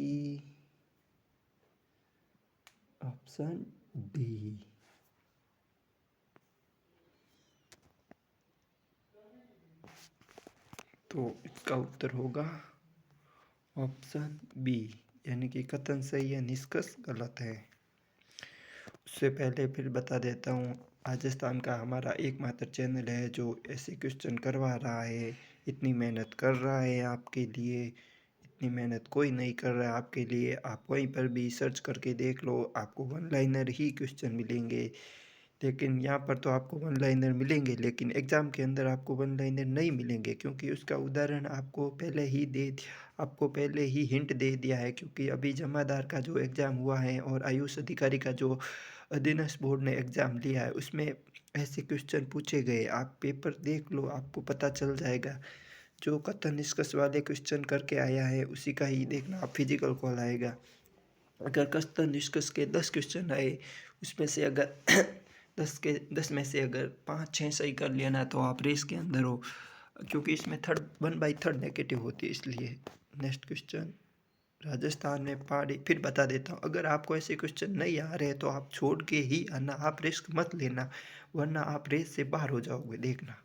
option D. तो इसका उत्तर होगा ऑप्शन बी, यानी कि कथन सही है, निष्कर्ष गलत है। उससे पहले फिर बता देता हूँ, राजस्थान का हमारा एकमात्र चैनल है जो ऐसे क्वेश्चन करवा रहा है, इतनी मेहनत कर रहा है आपके लिए। इतनी मेहनत कोई नहीं कर रहा है आपके लिए। आप वहीं पर भी सर्च करके देख लो, आपको वन लाइनर ही क्वेश्चन मिलेंगे। लेकिन यहाँ पर तो आपको वन लाइनर मिलेंगे, लेकिन एग्ज़ाम के अंदर आपको वन लाइनर नहीं मिलेंगे, क्योंकि उसका उदाहरण आपको पहले ही हिंट दे दिया है। क्योंकि अभी जमादार का जो एग्ज़ाम हुआ है और आयुष अधिकारी का जो अधीनस्थ बोर्ड ने एग्ज़ाम लिया है, उसमें ऐसे क्वेश्चन पूछे गए। आप पेपर देख लो, आपको पता चल जाएगा। जो कथन निष्कर्ष वाले क्वेश्चन करके आया है उसी का ही देखना आप फिजिकल कॉल आएगा। अगर कथन निष्कर्ष के 10 क्वेश्चन आए, उसमें से अगर 10 में से अगर 5-6 सही कर लिया ना, तो आप रेस के अंदर हो। क्योंकि इसमें 1/3 नेगेटिव होती है, इसलिए। नेक्स्ट क्वेश्चन, राजस्थान में पहाड़ी, फिर बता देता हूँ, अगर आपको ऐसे क्वेश्चन नहीं आ रहे तो आप छोड़ के ही आना, आप रिस्क मत लेना, वरना आप रेस से बाहर हो जाओगे। देखना,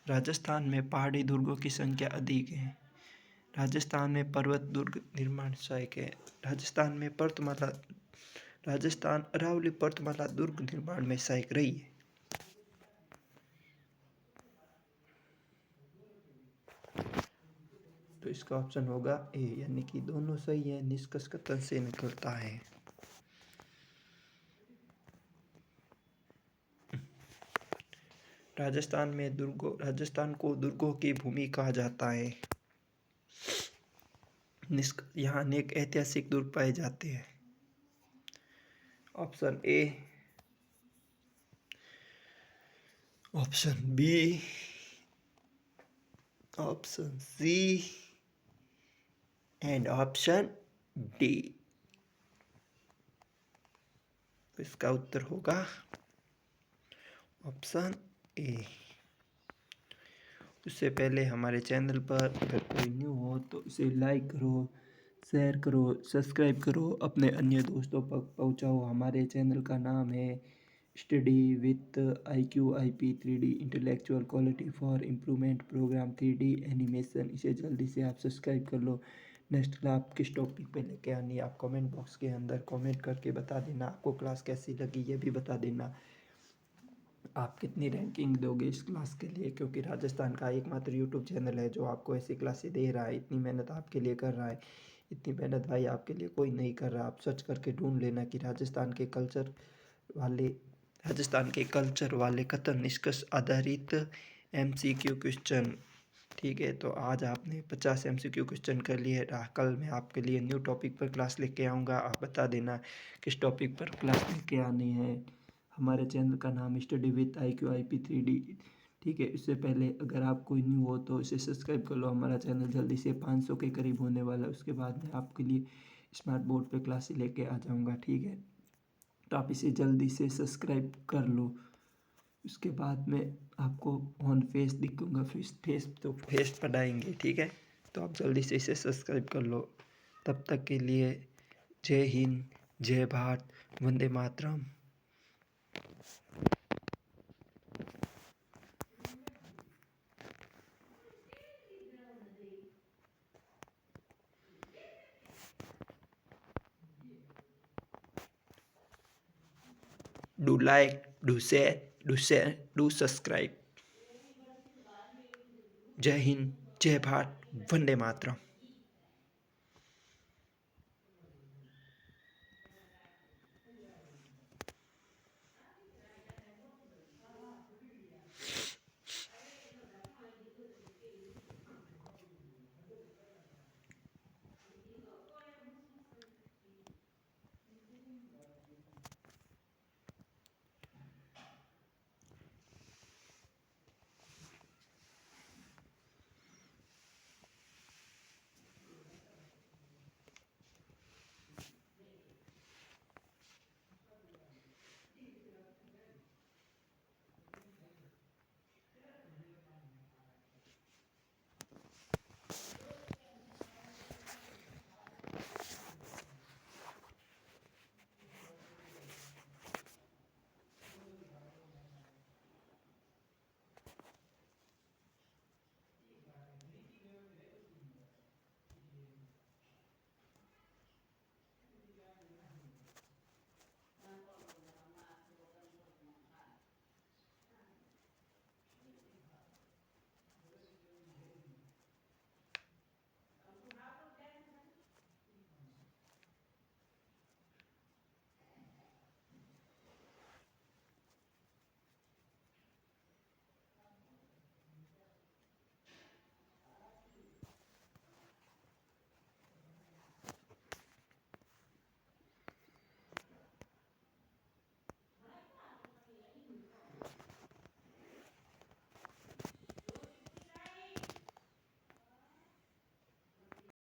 राजस्थान में पहाड़ी दुर्गों की संख्या अधिक है। राजस्थान में पर्वत दुर्ग निर्माण सहायक है। राजस्थान अरावली पर्वतमाला दुर्ग निर्माण में सहायक रही है। तो इसका ऑप्शन होगा ए, यानी कि दोनों सही है, निष्कर्ष कथन से निकलता है। राजस्थान को दुर्गों की भूमि कहा जाता है। यहाँ अनेक ऐतिहासिक दुर्ग पाए जाते हैं। Option A, option B, option C and option D. इसका उत्तर होगा ऑप्शन ए। उससे पहले हमारे चैनल पर अगर कोई न्यू हो तो इसे लाइक करो, शेयर करो, सब्सक्राइब करो, अपने अन्य दोस्तों तक पहुंचाओ। हमारे चैनल का नाम है study with IQ/IP 3D intellectual quality for improvement program 3D animation. इसे जल्दी से आप सब्सक्राइब कर लो। नेक्स्ट क्लास किस टॉपिक पे लेके आनी है, आप कमेंट बॉक्स के अंदर कमेंट करके बता देना। आपको क्लास कैसी लगी ये भी बता देना। आप कितनी रैंकिंग दोगे इस क्लास के लिए, क्योंकि राजस्थान का एकमात्र यूट्यूब चैनल है जो आपको ऐसी क्लासेस दे रहा है, इतनी मेहनत आपके लिए कर रहा है। इतनी मेहनत भाई आपके लिए कोई नहीं कर रहा। आप सर्च करके ढूंढ लेना कि राजस्थान के कल्चर वाले कथन निष्कर्ष आधारित MCQ क्वेश्चन। ठीक है, तो आज आपने 50 MCQ क्वेश्चन कर लिए। कल मैं आपके लिए न्यू टॉपिक पर क्लास लेके आऊँगा। आप बता देना किस टॉपिक पर क्लास लेके आनी है। हमारे चैनल का नाम स्टडी विथ IQ/IP 3D। ठीक है, इससे पहले अगर आप कोई न्यू हो तो इसे सब्सक्राइब कर लो। हमारा चैनल जल्दी से 500 के करीब होने वाला है। उसके बाद मैं आपके लिए स्मार्ट बोर्ड पे क्लासेस लेके आ जाऊँगा। ठीक है, तो आप इसे जल्दी से सब्सक्राइब कर लो। उसके बाद में आपको ऑन फेस दिखूँगा, फेस पढ़ाएंगे। ठीक है, तो आप जल्दी से इसे सब्सक्राइब कर लो। तब तक के लिए जय हिंद, जय Bharat, Vande Mataram. Do like, do subscribe। जय हिंद, जय भारत, वंदे मातरम।